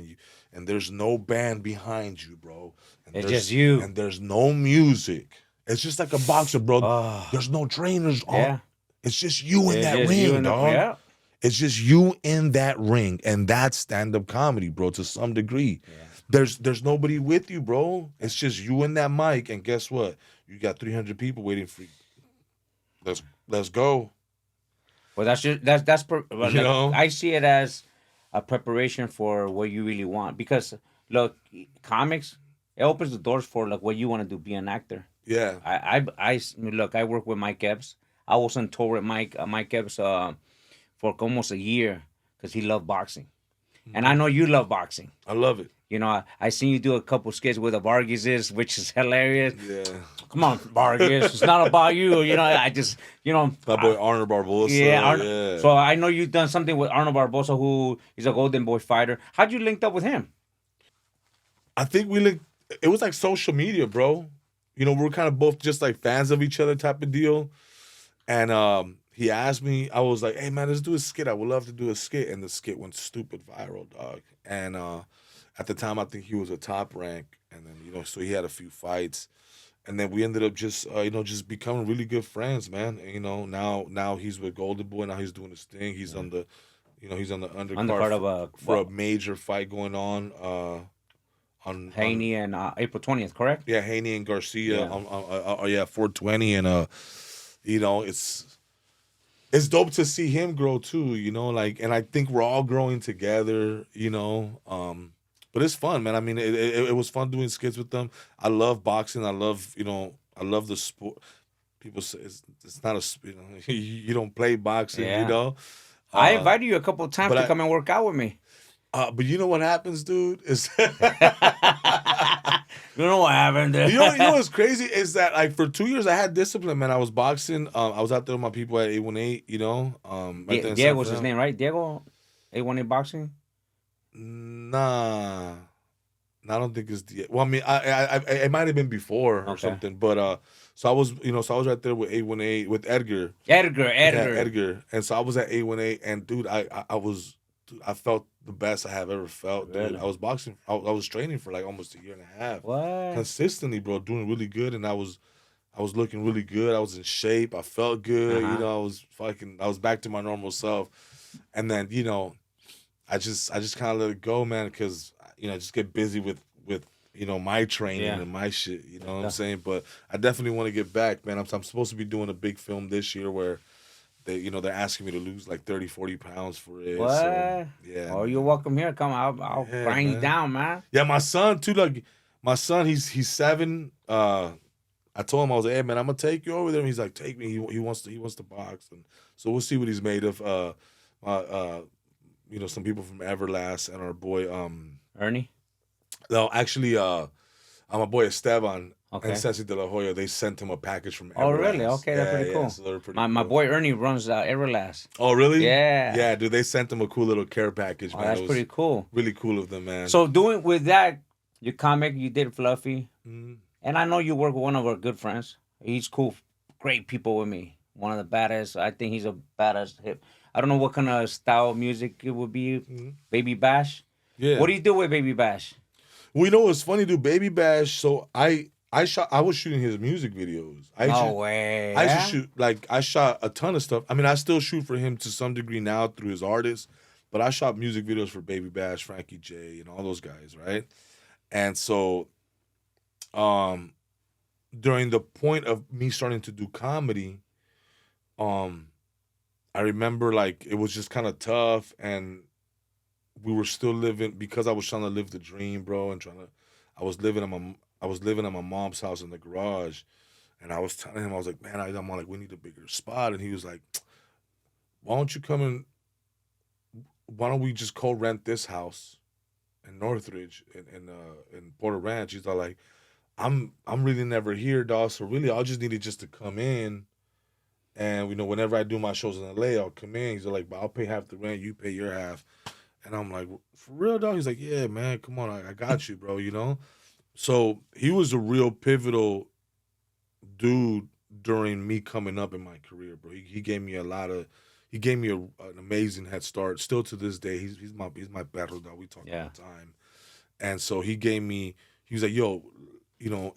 and there's no band behind you, bro. And It's just there's you. and there's no music. It's just like a boxer, bro. Oh, There's no trainers on. yeah. It's just you in It's that just you ring, and the dog. yeah. It's just you in that ring, and that's stand-up comedy, bro. To some degree, Yeah. there's nobody with you, bro. It's just you and that mic, and guess what? You got 300 people waiting for you. Let's go. Well, well, You like know. I see it as a preparation for what you really want. Because look, comics, it opens the doors for like what you want to do, be an actor. Yeah. Look, I work with Mike Epps. I was on tour with Mike Epps for almost a year because he loved boxing, and I know you love boxing. I love it. I seen you do a couple skits with the Vargases, which is hilarious. Yeah. Come on, Vargas, it's not about you. I just, My boy Arnold Barbosa. yeah, Yeah. So I know you've done something with Arnold Barbosa, who is a Golden Boy fighter. How'd you linked up with him? I think it was like social media, bro. We're kind of both just like fans of each other type of deal. And he asked me, I was like, hey man, let's do a skit. I would love to do a skit. And the skit went stupid viral, dog. And at the time I think he was a top rank. And then, so he had a few fights. And then we ended up just just becoming really good friends, man. And, now he's with Golden Boy. Now he's doing his thing. He's on the he's on the undercard of for a major fight going on. On Haney and April 20th, correct? Yeah, Haney and Garcia Yeah. on 420, and it's dope to see him grow too. And I think we're all growing together. But it's fun, man. I mean, it was fun doing skits with them. I love boxing. I love the sport. People say it's not a you don't play boxing. Yeah. I invited you a couple of times but to come and work out with me. But you know what happens, dude? Is You know what happened? you know what's crazy is that like for 2 years I had discipline, man. I was boxing. I was out there with my people at 818. Right there in Diego San was his Fernando. name, right? Diego, 818 boxing. Nah, I don't think it's well. I mean, I it might have been before or something. But so I was right there with 818 with Edgar. Edgar. Yeah, Edgar. And so I was at 818, and dude, I felt the best I have ever felt. Dude. Really? I was boxing. I was training for like almost a year and a half. What? Consistently, bro, doing really good, and I was looking really good. I was in shape. I felt good. I was back to my normal self. And then I just kind of let it go, man, because I just get busy with my training and my shit. You know what I'm saying? But I definitely want to get back, man. I'm supposed to be doing a big film this year where they're asking me to lose like 30, 40 pounds for it. What? So, yeah. Oh, you're welcome here. Come, I'll grind you down, man. Yeah, my son too. Like my son, he's 7. I told him, I was like, hey man, I'm gonna take you over there. And he's like, take me. He wants to box, and so we'll see what he's made of. Some people from Everlast and our boy Ernie. No, actually, my boy Esteban Okay. and Ceci de la Hoya, they sent him a package from Everlast. Oh, really? Okay, that's pretty cool. So they're pretty My cool. boy Ernie runs Everlast. Oh, really? Yeah. Yeah, dude, they sent him a cool little care package, man. Oh, that's pretty cool. Really cool of them, man. So doing with that, your comic, you did Fluffy. Mhm. And I know you work with one of our good friends. He's cool, great people with me. One of the baddest. I think he's a badass hip. I don't know what kind of style of music it would be. Baby Bash. Yeah. What do you do with Baby Bash? Well, you know what's funny, dude? Baby Bash. So I was shooting his music videos. No way. I used to shoot, like, I shot a ton of stuff. I mean, I still shoot for him to some degree now through his artists, but I shot music videos for Baby Bash, Frankie J, and all those guys, right? And so, during the point of me starting to do comedy, I remember, like, it was just kind of tough, and we were still living, because I was trying to live the dream, bro, and I was living at my mom's house in the garage, and I was telling him, I was like, man, I'm like, we need a bigger spot, and he was like, why don't we just co-rent this house, in Northridge in Porter Ranch. He's all like, I'm really never here, dog. So really, I just needed just to come in, and whenever I do my shows in LA, I'll come in. He's like, but I'll pay half the rent, you pay your half, and I'm like, for real, dog. He's like, yeah, man, come on, I got you, bro. So he was a real pivotal dude during me coming up in my career, bro. He gave me he gave me an amazing head start. Still to this day, he's my battle dog. We talk all the time, and so he was like, yo,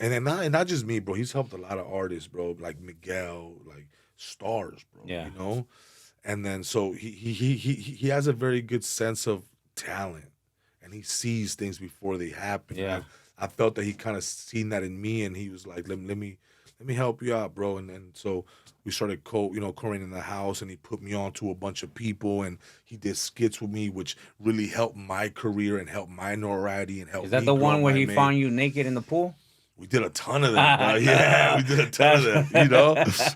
and not just me, bro. He's helped a lot of artists, bro, like Miguel, like stars, bro. Yeah. And then so he has a very good sense of talent, and he sees things before they happen. Yeah. I felt that he kind of seen that in me, and he was like, let me help you out, bro. And then so we started co-writing in the house, and he put me on to a bunch of people, and he did skits with me, which really helped my career and helped my notoriety and helped. Is that the one where he found you naked in the pool? We did a ton of them, bro. Yeah, we did a ton of them,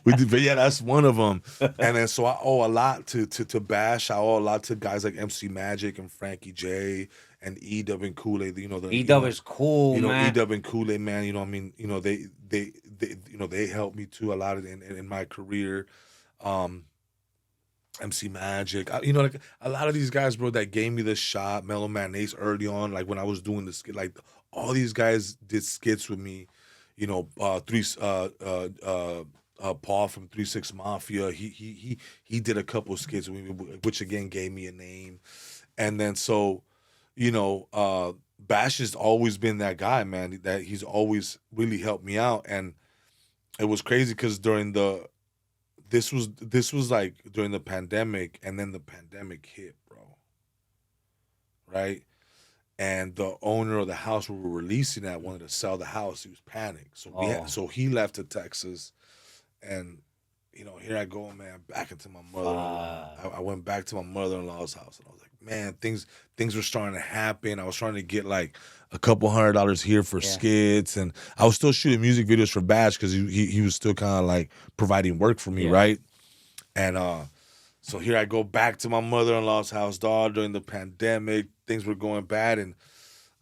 We did, but yeah, that's one of them. And then so I owe a lot to Bash. I owe a lot to guys like MC Magic and Frankie J and E-Dub and Kool-Aid. E-Dub is cool, man. E-Dub and Kool-Aid, man. They helped me too a lot in my career. MC Magic, like a lot of these guys, bro, that gave me the shot. Mellow Mayonnaise early on, like when I was doing the skit, like all these guys did skits with me. Paul from 3-6 Mafia, he did a couple of skits with me, which again gave me a name. And then so, Bash has always been that guy, man. That he's always really helped me out, and it was crazy because this was like during the pandemic, and then the pandemic hit, bro. Right? And the owner of the house we were releasing at wanted to sell the house. He was panicked. So he left to Texas. And, here I go, man, back into my mother-in-law. I went back to my mother-in-law's house. And I was like, man, things were starting to happen. I was trying to get like a couple $100 here for skits. And I was still shooting music videos for Bash because he was still kind of like providing work for me, right? And so here I go back to my mother-in-law's house, dog, during the pandemic. Things were going bad, and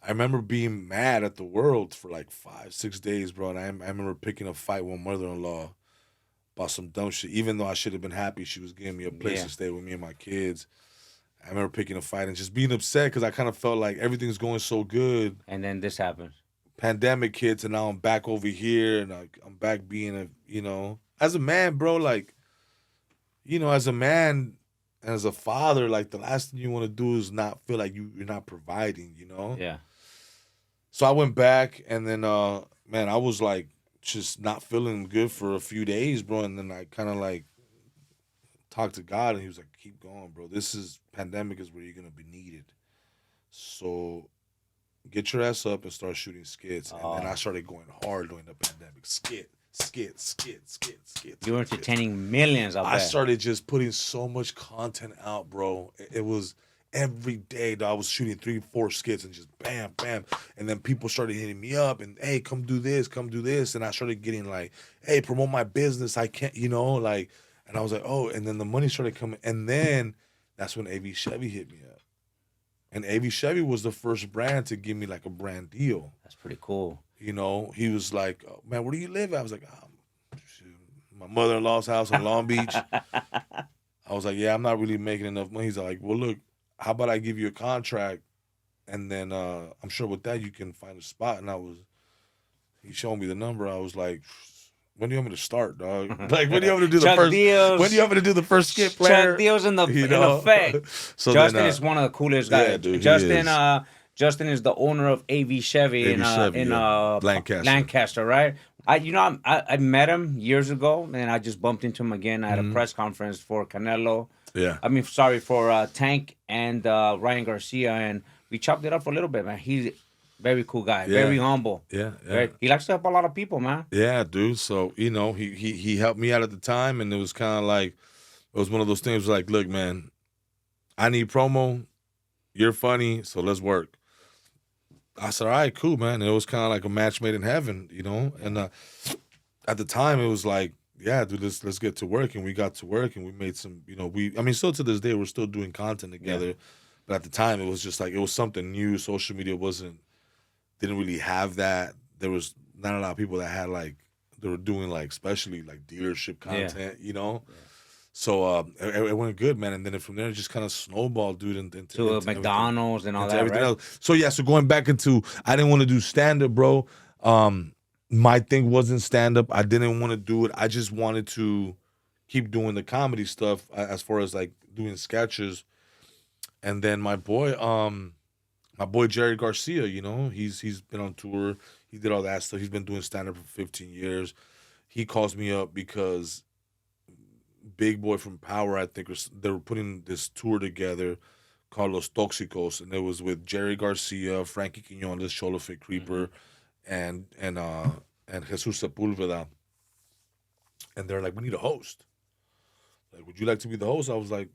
I remember being mad at the world for like 5-6 days, bro. And I remember picking a fight with my mother-in-law about some dumb shit, even though I should have been happy she was giving me a place to stay with me and my kids. I remember picking a fight and just being upset because I kind of felt like everything's going so good. And then this happens. Pandemic hits, and now I'm back over here, and I'm back being as a man, bro, like, as a man and as a father, like the last thing you want to do is not feel like you're not providing, Yeah. So I went back, and then, man, I was like just not feeling good for a few days, bro. And then I kind of like talked to God, and he was like, keep going, bro. Pandemic is where you're going to be needed. So get your ass up and start shooting skits. And then I started going hard during the pandemic. Skit. You were entertaining millions out there. I started just putting so much content out, bro. It was every day, dog. I was shooting 3-4 skits and just bam, bam. And then people started hitting me up and, hey, come do this. And I started getting like, hey, promote my business. I can't, like, and I was like, oh, and then the money started coming. And then that's when AV Chevy hit me up. And AV Chevy was the first brand to give me like a brand deal. That's pretty cool. He was like, oh, man, where do you live at? I was like, shoot, my mother-in-law's house in Long Beach. I was like, yeah, I'm not really making enough money. He's like, well, look, how about I give you a contract, and then I'm sure with that you can find a spot. And he showed me the number. I was like, when do you want me to start, dog? Like, when do you want me to do the first? When do you want me to do the first skit player? Chuck deals in effect. So Justin is one of the coolest guys. Yeah, dude, Justin is the owner of AV Chevy in Lancaster, right? I met him years ago, and I just bumped into him again at a press conference for Canelo. Yeah. For Tank and Ryan Garcia, and we chopped it up for a little bit, man. He's very cool guy, very humble. Yeah. He likes to help a lot of people, man. Yeah, dude. So, he helped me out at the time, and it was kind of like, it was one of those things like, look, man, I need promo. You're funny, so let's work. I said, all right, cool, man. And it was kind of like a match made in heaven, And at the time, it was like, yeah, dude, let's get to work. And we got to work, and we made some, still to this day, we're still doing content together. Yeah. But at the time, it was just like it was something new. Social media didn't really have that. There was not a lot of people that had like they were doing like especially like dealership Yeah. content, you know. Yeah. So it went good, man. And then from there, it just kind of snowballed, dude, To into everything, McDonald's and all into that, everything right? else. So yeah, so going back into, I didn't want to do stand up, bro. My thing wasn't stand up. I didn't want to do it. I just wanted to keep doing the comedy stuff as far as like doing sketches. And then my boy Jerry Garcia, you know, he's been on tour. He did all that stuff. He's been doing stand up for 15 years. He calls me up because Big Boy from Power, I think, they were putting this tour together called Los Tóxicos, and it was with Jerry Garcia, Frankie Quinones, Cholo Fit Creeper, and Jesus Sepulveda. And they're like, we need a host. Like, would you like to be the host? I was like,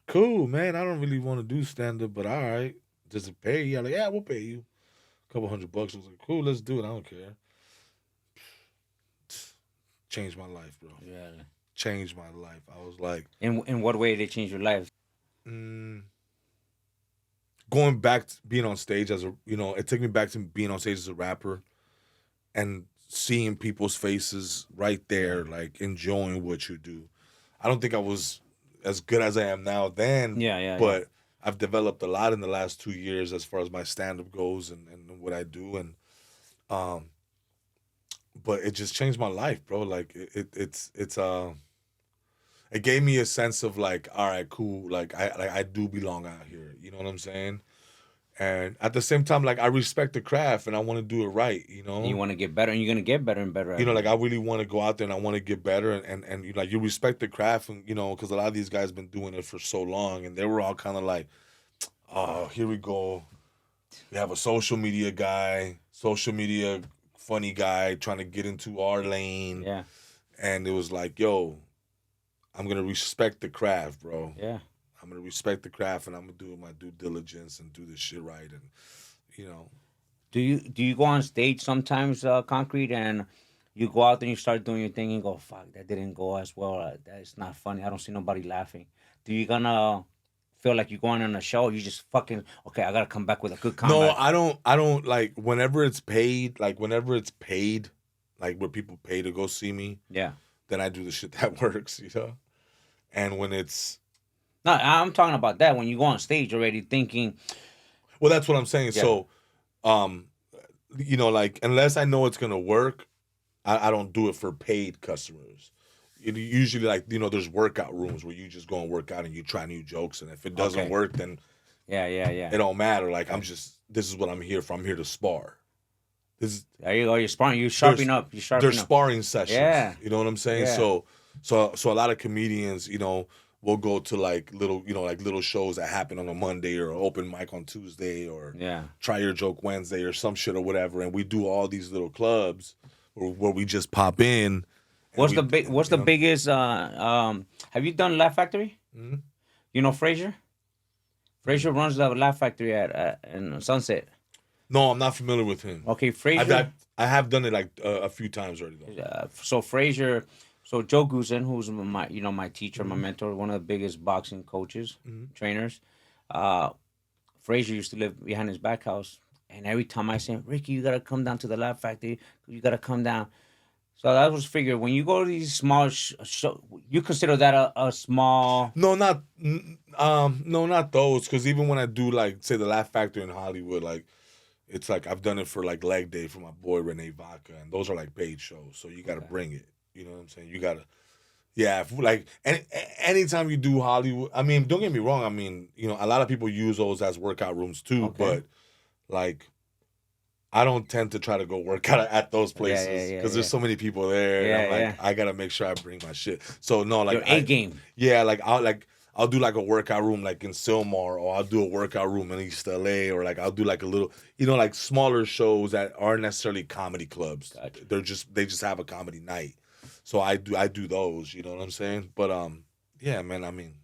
cool, man. I don't really want to do stand up, but all right. Does it pay? Yeah, like, yeah, we'll pay you a couple $100. I was like, cool, let's do it. I don't care. Changed my life, bro. Yeah. Changed my life. I was like, In what way did it change your life? mm, going back to being on stage as a, you know, it took me back to being on stage as a rapper and seeing people's faces right there, like enjoying what you do. I don't think I was as good as I am now then, Yeah. but I've developed a lot in the last 2 years as far as my stand-up goes and what I do. And but it just changed my life, bro. Like it gave me a sense of like, all right, cool. Like I do belong out here. You know what I'm saying? And at the same time, like I respect the craft and I want to do it right. You know. And you want to get better, and you're gonna get better and better. You know, like I really want to go out there and I want to get better and you like you respect the craft and you know because a lot of these guys been doing it for so long and they were all kind of like, oh, here we go. We have a social media guy, social media funny guy trying to get into our lane. Yeah. And it was like, yo, I'm gonna respect the craft, bro. Yeah. I'm gonna respect the craft and I'm gonna do my due diligence and do this shit right and you know. Do you go on stage sometimes, Concrete, and you go out there and you start doing your thing and go, fuck, that didn't go as well. That's not funny. I don't see nobody laughing. Do you gonna feel like you're going on a show? You just fucking okay. I gotta come back with a good No, comeback. I don't like whenever it's paid, like where people pay to go see me, Yeah. then I do the shit that works, you know? And when it's No, I'm talking about that when you go on stage already thinking, well, that's what I'm saying. Yeah. So you know, like unless I know it's gonna work, I don't do it for paid customers. Usually like, you know, there's workout rooms where you just go and work out and you try new jokes and if it doesn't Okay. work then yeah. it don't matter. Like this is what I'm here for. I'm here to spar. There you go. You're sparring. You sharpen up. You sharpen There's up. sparring sessions. Yeah. You know what I'm saying? Yeah. So a lot of comedians, you know, will go to like little, you know, like little shows that happen on a Monday or open mic on Tuesday or Yeah. Try Your Joke Wednesday or some shit or whatever. And we do all these little clubs where we just pop in. What's the biggest? Have you done Laugh Factory? Mm-hmm. You know Fraser. Fraser runs the Laugh Factory at in Sunset. No, I'm not familiar with him. Okay, Fraser. I have done it like a few times already though. So Fraser, so Joe Goosen, who's my teacher, my mentor, one of the biggest boxing coaches, trainers. Fraser used to live behind his back house, and every time I say, Ricky, you gotta come down to the Laugh Factory. You gotta come down. So that was figured. When you go to these small show, you consider that a small. No, not those. Because even when I do like say the Laugh Factory in Hollywood, like it's like I've done it for like Leg Day for my boy Renee Vaca, and those are like paid shows. So you got to bring it. You know what I'm saying? You got to, yeah. Like anytime you do Hollywood, I mean, don't get me wrong. I mean, you know, a lot of people use those as workout rooms too, but like. I don't tend to try to go work out at those places because there's so many people there. Yeah, and I'm like, I gotta make sure I bring my shit. So no, like Your A game. Yeah, like I'll do like a workout room like in Sylmar, or I'll do a workout room in East LA, or like I'll do like a little, you know, like smaller shows that aren't necessarily comedy clubs. Gotcha. They just have a comedy night. So I do those. You know what I'm saying? But yeah, man. I mean.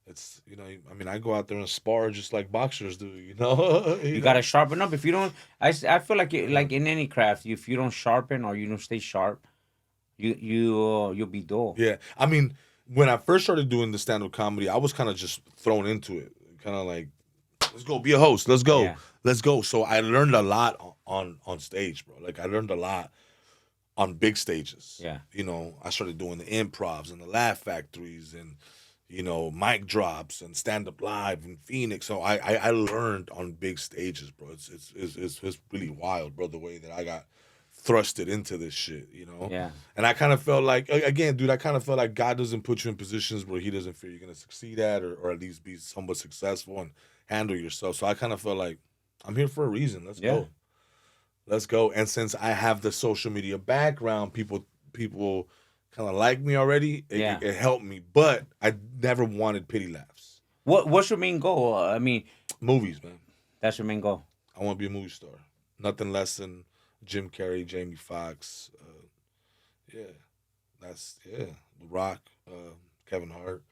It's, you know, I mean, I go out there and spar just like boxers do, you know? You gotta sharpen up. If you don't, I feel like like in any craft, if you don't sharpen or you don't stay sharp, you'll be dull. Yeah, I mean, when I first started doing the stand-up comedy, I was kind of just thrown into it kind of like, let's go be a host. Let's go. Yeah. Let's go. So I learned a lot on stage, bro. Like I learned a lot on big stages. Yeah. You know, I started doing the improvs and the laugh factories and, you know, mic drops and stand up live in Phoenix. So I learned on big stages, bro. It's really wild, bro, the way that I got thrusted into this shit, you know? Yeah. And I kind of felt like, again, dude, I kind of felt like God doesn't put you in positions where he doesn't feel you're going to succeed at or at least be somewhat successful and handle yourself. So I kind of felt like I'm here for a reason. Let's go. Let's go. And since I have the social media background, people kind of like me already. It helped me. But I never wanted pity laughs. What's your main goal? I mean, movies, man. That's your main goal. I want to be a movie star. Nothing less than Jim Carrey, Jamie Foxx, The Rock, Kevin Hart.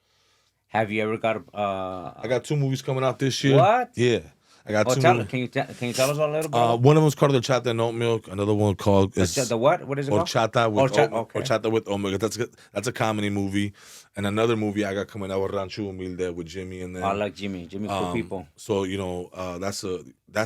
Have you ever got I got 2 movies coming out this year. What? Yeah, I got 2. Can you tell us a little bit? One of them is called Horchata and Oat Milk. Another one called the what? What is it called? Horchata with Okay. Horchata with Oat Milk. That's a comedy movie. And another movie I got coming out with Rancho Humilde with Jimmy and then I like Jimmy. Jimmy, cool people. So you know, that's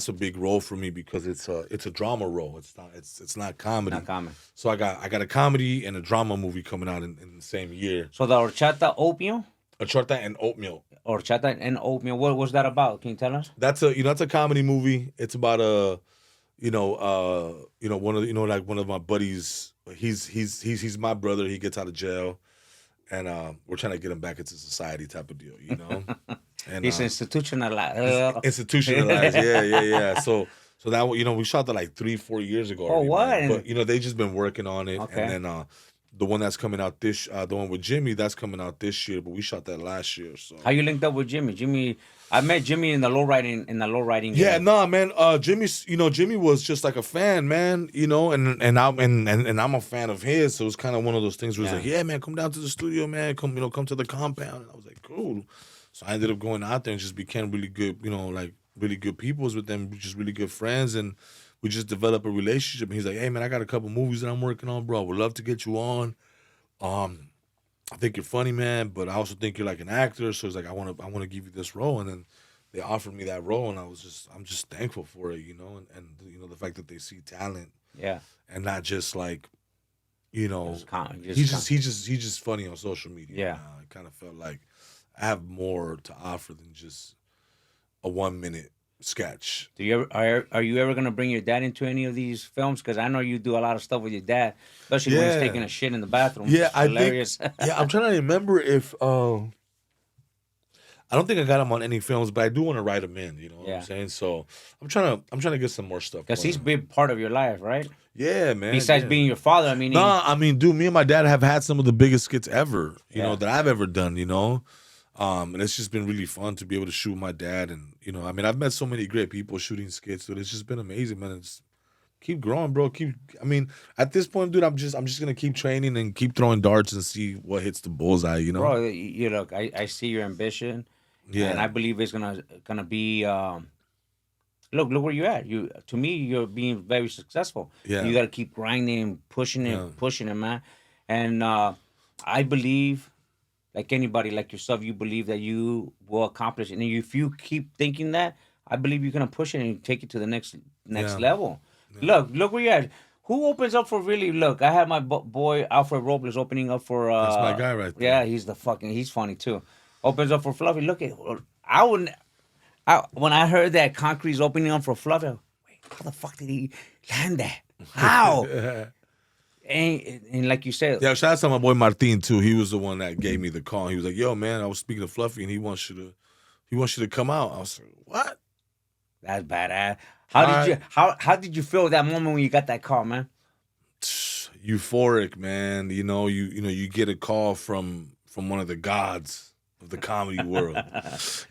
a big role for me because it's a drama role. It's not comedy. Not comedy. So I got a comedy and a drama movie coming out in the same year. So the horchata oatmeal. Horchata and Oat Milk. Horchata and oatmeal. What was that about? Can you tell us? That's a comedy movie. It's about one of my buddies. He's my brother. He gets out of jail, and we're trying to get him back into society type of deal, you know. And he's institutionalized. Institutionalized, yeah. So that we shot that like 3-4 years ago. Oh, what? Man. But they just been working on it, Okay. and then the one that's coming out the one with Jimmy, that's coming out this year, but we shot that last year. So How you linked up with Jimmy? I met Jimmy in the low riding Yeah, game. nah, man. Jimmy was just like a fan, man. You know, and I'm a fan of his, so it's kind of one of those things where he's like, yeah, man, come down to the studio, man. Come to the compound. And I was like, cool. So I ended up going out there and just became really good, really good peoples with them, just really good friends, and we just developed a relationship. And he's like, hey, man, I got a couple movies that I'm working on, bro. I would love to get you on. I think you're funny, man, but I also think you're like an actor. So he's like, I want to give you this role. And then they offered me that role, and I'm just thankful for it, you know, and the fact that they see talent. Yeah. And not just like, he's just funny on social media. Yeah. I kind of felt like I have more to offer than just a 1-minute sketch. Are you ever gonna bring your dad into any of these films? Because I know you do a lot of stuff with your dad, especially when he's taking a shit in the bathroom. Yeah, I hilarious. I'm trying to remember if I don't think I got him on any films, but I do want to write him in. You know what I'm saying? So I'm trying to get some more stuff. Because he's a big part of your life, right? Yeah, man. Besides being your father, I mean. Dude, me and my dad have had some of the biggest skits ever. You know that I've ever done. You know. And it's just been really fun to be able to shoot my dad, and I've met so many great people shooting skits, so it's just been amazing, man. It's keep growing, bro. At this point, dude, I'm just gonna keep training and keep throwing darts and see what hits the bullseye, you know. Bro, you look, I see your ambition, and I believe it's gonna be. Look where you're at. To me, you're being very successful. Yeah, you gotta keep grinding, pushing it, man. And I believe. Like anybody, like yourself, you believe that you will accomplish it. And if you keep thinking that, I believe you're gonna push it and take it to the next level. Yeah. Look where you're at. Who opens up for really? Look, I have my boy Alfred Robles opening up for. That's my guy right there. Yeah, he's funny too. Opens up for Fluffy. Look at when I heard that Concrete's opening up for Fluffy. Wait, how the fuck did he land that? How? And like you said, yeah. Shout out to my boy Martin too. He was the one that gave me the call. He was like, "Yo, man, I was speaking to Fluffy, and he wants you to come out." I was like, "What?" That's badass. How did you feel that moment when you got that call, man? Euphoric, man. You get a call from one of the gods of the comedy world.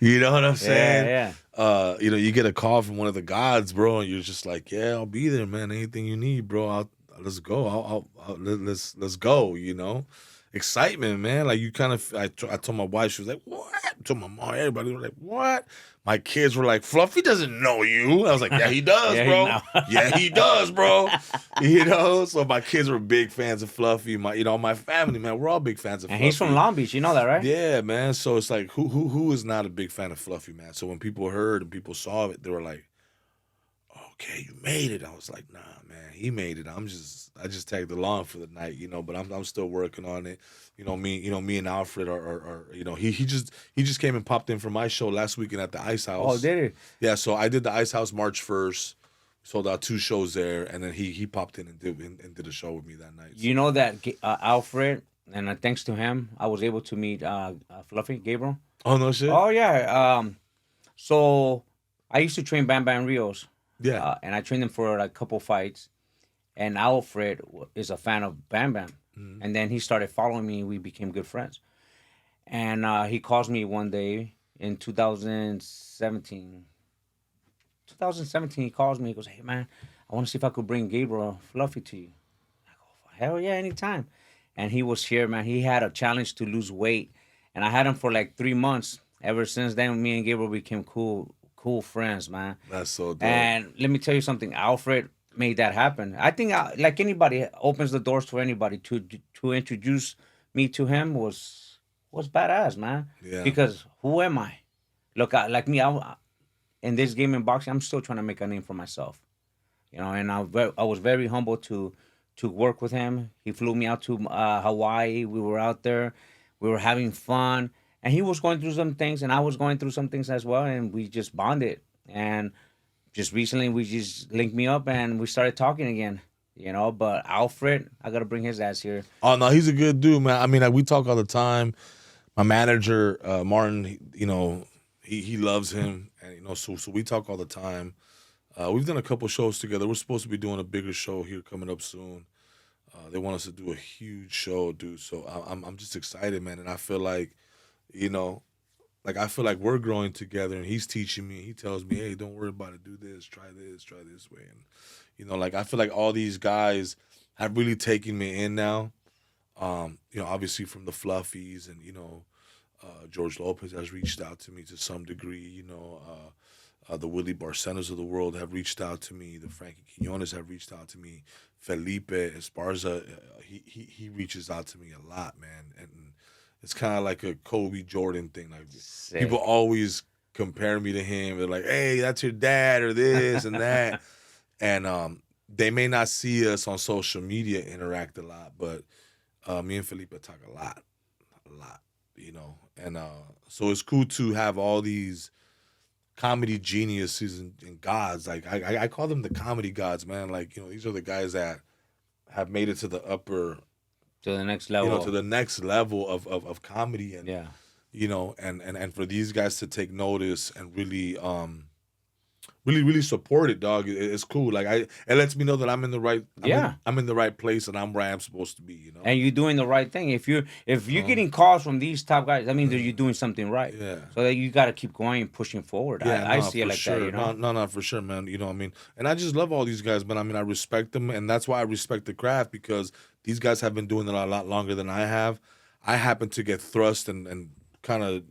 You know what I'm saying? Yeah. You get a call from one of the gods, bro, and you're just like, "Yeah, I'll be there, man. Anything you need, bro. Let's go. Let's go, you know." excitement, man. Like you kind of, I told my wife, she was like, "What?" I told my mom, everybody was like, "What?" My kids were like, "Fluffy doesn't know you." I was like, "Yeah, he does, Yeah, bro. no. Yeah, he does, bro." So my kids were big fans of Fluffy. My family, man, we're all big fans of And Fluffy. he's from Long Beach. You know that, right? Yeah, man. So it's like, who is not a big fan of Fluffy, man? So when people heard and people saw it, they were like, "Okay, you made it." I was like, "Nah, man, he made it. I just tagged along for the night, but I'm still working on it. Me and Alfred are he just came and popped in for my show last weekend at the Ice Oh, House. did he? Yeah, so I did the Ice House March 1st, sold out 2 shows there, and then he popped in and did a show with me that night. You know that Alfred, and thanks to him, I was able to meet Fluffy Gabriel. Oh no shit. Oh yeah. So I used to train Bam Bam Rios, Yeah. and I trained him for like a couple fights. And Alfred is a fan of Bam Bam, Mhm. and then he started following me. We became good friends. And he calls me one day in 2017. 2017, he calls me. He goes, "Hey man, I want to see if I could bring Gabriel Fluffy to you." I go, "Hell yeah, anytime." And he was here, man. He had a challenge to lose weight, and I had him for like 3 months. Ever since then, me and Gabriel became cool friends, man. That's so dope. And let me tell you something, Alfred made that happen. I think like anybody opens the doors to anybody to introduce me to him was badass, man. Yeah. Because who am I? Look, like me, in this game in boxing, I'm still trying to make a name for myself. And I was very humble to work with him. He flew me out to Hawaii. We were out there. We were having fun. And he was going through some things, and I was going through some things as well. And we just bonded. And just recently, we just linked me up, and we started talking again. But Alfred, I got to bring his ass here. Oh no, he's a good dude, man. I mean, like, we talk all the time. My manager, Martin, he loves him, and so we talk all the time. We've done a couple shows together. We're supposed to be doing a bigger show here coming up soon. They want us to do a huge show, dude. So I'm just excited, man. And I feel like, I feel like we're growing together, and he's teaching me. He tells me, "Hey, don't worry about it. Do this. Try this way." And I feel like all these guys have really taken me in now. Obviously from the Fluffies, and George Lopez has reached out to me to some degree. The Willie Barcenas of the world have reached out to me. The Frankie Quinones have reached out to me. Felipe Esparza, he reaches out to me a lot, man. And it's kind of like a Kobe Jordan thing. Like, Sick. people always compare me to him. They're like, "Hey, that's your dad," or this and that. And they may not see us on social media interact a lot, but me and Felipe talk a lot. And so it's cool to have all these comedy geniuses and gods. Like, I call them the comedy gods, man. Like, these are the guys that have made it to the upper, To the next level. to the next level of comedy. And Yeah. And for these guys to take notice and really really support it, dog. It's cool. Like, it lets me know that I'm in the right. I'm in the right place, and I'm where I'm supposed to be. And you're doing the right thing. If you're getting calls from these top guys, that means that you're doing something right. Yeah. So that you got to keep going and pushing forward. Yeah, I no, see it for like sure. that. No, for sure, man. You know what I mean? And I just love all these guys, man. I mean, I respect them, and that's why I respect the craft, because these guys have been doing it a lot longer than I have. I happen to get thrust and kind of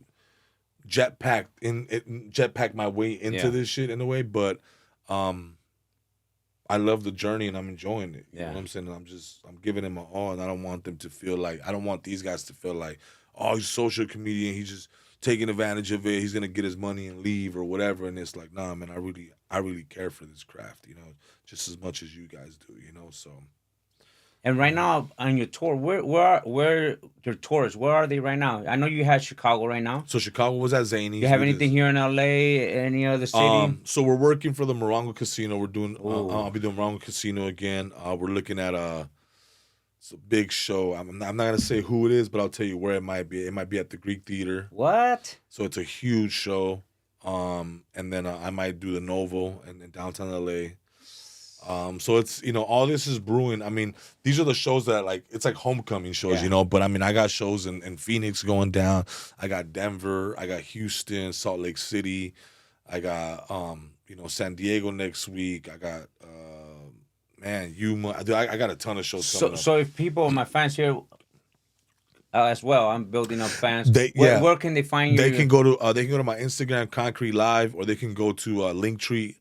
jetpack my way into this shit in a way, but I love the journey and I'm enjoying it. You know what I'm saying? And I'm giving it my all, and I don't want them to feel like, I don't want these guys to feel like, "Oh, he's a social comedian, he's just taking advantage of it, he's gonna get his money and leave," or whatever. And it's like, nah, man, I really care for this craft, just as much as you guys do, so. And right now on your tour, where your tours? Where are they right now? I know you had Chicago right now. So Chicago was at Zany's. You have anything here in LA? Any other city? So we're working for the Morongo Casino. We're doing. I'll be doing Morongo Casino again. We're looking at it's a big show. I'm not gonna say who it is, but I'll tell you where it might be. It might be at the Greek Theater. What? So it's a huge show. And then I might do the Novo in downtown LA. So it's, all this is brewing. I mean, these are the shows that, like, it's like homecoming shows, but I mean, I got shows in Phoenix going down. I got Denver, I got Houston, Salt Lake City. I got, San Diego next week. I got, Yuma. I got a ton of shows coming up. So if people, my fans here, as well. I'm building up fans. They Where can they find you? They can go to my Instagram, Concrete Live, or they can go to Linktree.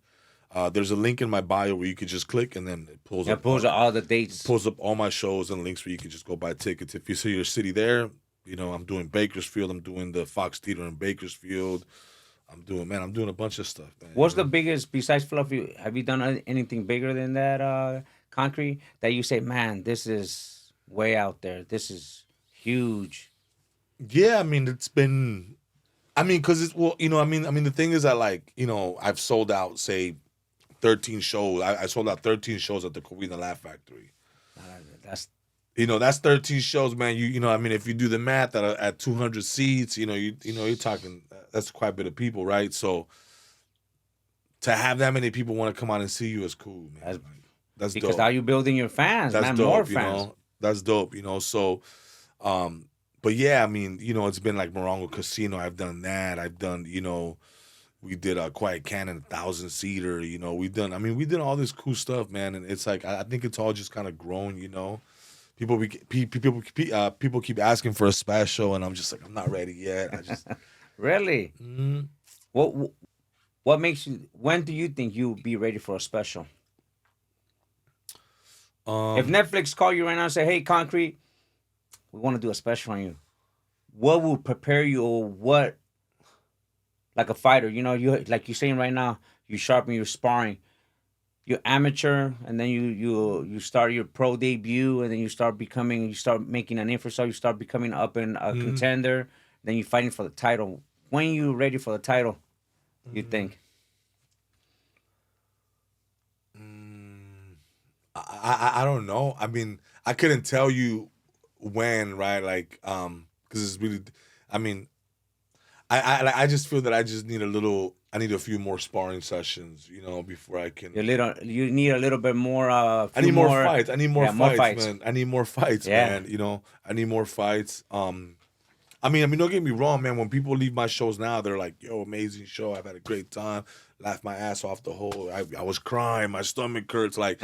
There's a link in my bio where you could just click and then it pulls up all the dates. pulls up all my shows and links where you can just go buy tickets. If you see your city there, you know, I'm doing Bakersfield. I'm doing the Fox Theater in Bakersfield. I'm doing a bunch of stuff, man. What's the biggest besides Fluffy? Have you done anything bigger than that, Concrete? That you say, man, this is way out there. This is huge. Yeah, I mean, it's been, I mean, because it's, well, you know, I mean, the thing is that, like, you know, I've sold out, say, 13 shows. I sold out 13 shows at the Covina Laugh Factory. That's You know, that's 13 shows, man. You know, I mean, if you do the math at 200 seats, you know, you're talking, that's quite a bit of people, right? So to have that many people want to come out and see you is cool, man. That's because dope. now you're building your fans, That's man. dope, More you fans. know. That's dope, you know. So, but yeah, I mean, you know, it's been like Morongo Casino. I've done that. I've done, you know, we did a Quiet Cannon 1,000-seater. You know, we did all this cool stuff, man. And it's like I think it's all just kind of grown, you know. People keep asking for a special, and I'm just like, I'm not ready yet. I just Really? What makes you? When do you think you'll be ready for a special? If Netflix call you right now and say, "Hey, Concrete, we want to do a special on you," what will prepare you, or what? Like a fighter, you know, you like you're saying right now, you sharpen, you're sparring. You're amateur, and then you start your pro debut, and then you start making an name for yourself. You start becoming up in a contender. Then you're fighting for the title. When you ready for the title, you think? I don't know. I mean, I couldn't tell you when, right? Like, because it's really, I mean, I just feel that I just need I need a few more sparring sessions, you know, before I can. You need a little bit more. I need more fights. I need more fights, man. I need more fights, Yeah. man. You know, I need more fights. I mean, don't get me wrong, man. When people leave my shows now, they're like, "Yo, amazing show. I've had a great time. Laughed my ass off the whole. I was crying. My stomach hurts." Like,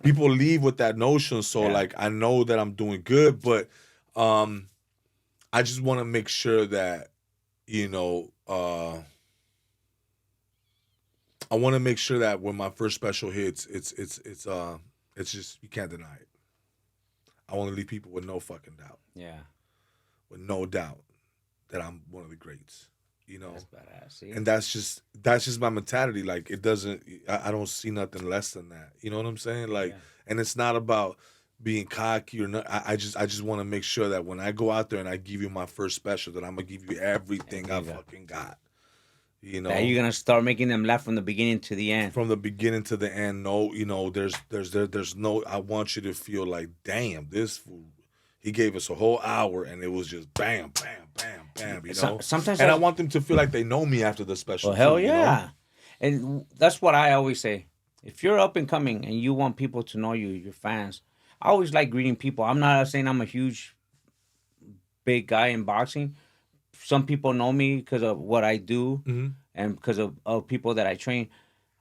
people leave with that notion. So, like, I know that I'm doing good, but I just want to make sure that, you know, I want to make sure that when my first special hits, it's just, you can't deny it. I want to leave people with no fucking doubt. Yeah. With no doubt that I'm one of the greats, you know. That's badass. See? And that's just my mentality. Like, it doesn't, I don't see nothing less than that. You know what I'm saying? Like, and it's not about being cocky or not. I just want to make sure that when I go out there and I give you my first special, that I'm gonna give you everything I fucking got. You know, that you're gonna start making them laugh from the beginning to the end. From the beginning to the end. No, you know, there's no. I want you to feel like, damn, this fool, he gave us a whole hour and it was just bam, bam, bam, bam. You know, sometimes, and I want them to feel like they know me after the special. Well, hell too, yeah, you know? And that's what I always say. If you're up and coming and you want people to know you, your fans. I always like greeting people. I'm not saying I'm a huge, big guy in boxing. Some people know me because of what I do and because of people that I train.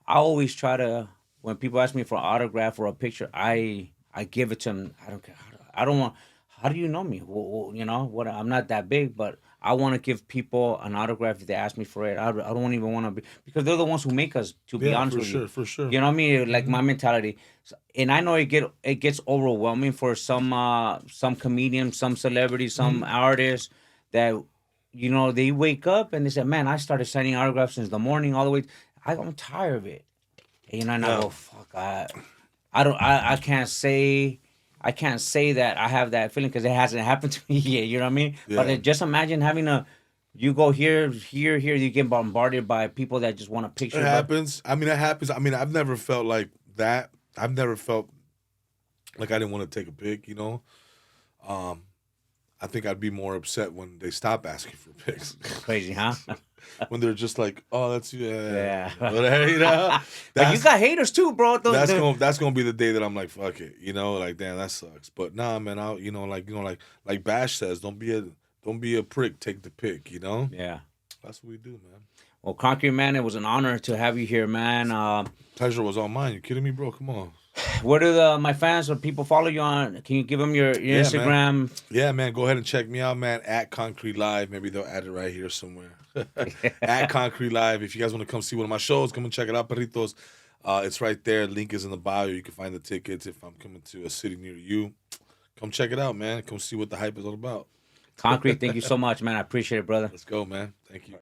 I always try to, when people ask me for an autograph or a picture, I give it to them. I don't care. I don't want, how do you know me? Well, you know, what? I'm not that big, but I want to give people an autograph if they ask me for it. I don't even want to be, because they're the ones who make us, to be honest with you. For sure. You know what I mean? Like my mentality. And I know it gets overwhelming for some comedians, some celebrities, some artists that, you know, they wake up and they say, "Man, I started signing autographs since the morning all the way." I'm tired of it. And, you know, and I go, "Fuck, I can't say that I have that feeling because it hasn't happened to me yet." You know what I mean? Yeah. But just imagine having you go here, you get bombarded by people that just want a picture. It happens. I mean, it happens. I mean, I've never felt like that. I've never felt like I didn't want to take a pic, you know? I think I'd be more upset when they stop asking for pics. Crazy, huh? When they're just like, "Oh, that's you." Yeah. But, you know, But you got haters too, bro. That's gonna be the day that I'm like, "Fuck it," you know, like, damn, that sucks. But nah, man, like Bash says, don't be a prick. Take the pic, you know. Yeah. That's what we do, man. Well, Concrete, man, it was an honor to have you here, man. Pleasure was all mine. You kidding me, bro? Come on. Where do my fans or people follow you on? Can you give them your Yeah, man. Instagram? Yeah, man. Go ahead and check me out, man. At Concrete Live. Maybe they'll add it right here somewhere. At Concrete Live. If you guys want to come see one of my shows, come and check it out, perritos. It's right there. Link is in the bio. You can find the tickets if I'm coming to a city near you. Come check it out, man. Come see what the hype is all about. Concrete, thank you so much, man. I appreciate it, brother. Let's go, man. Thank you.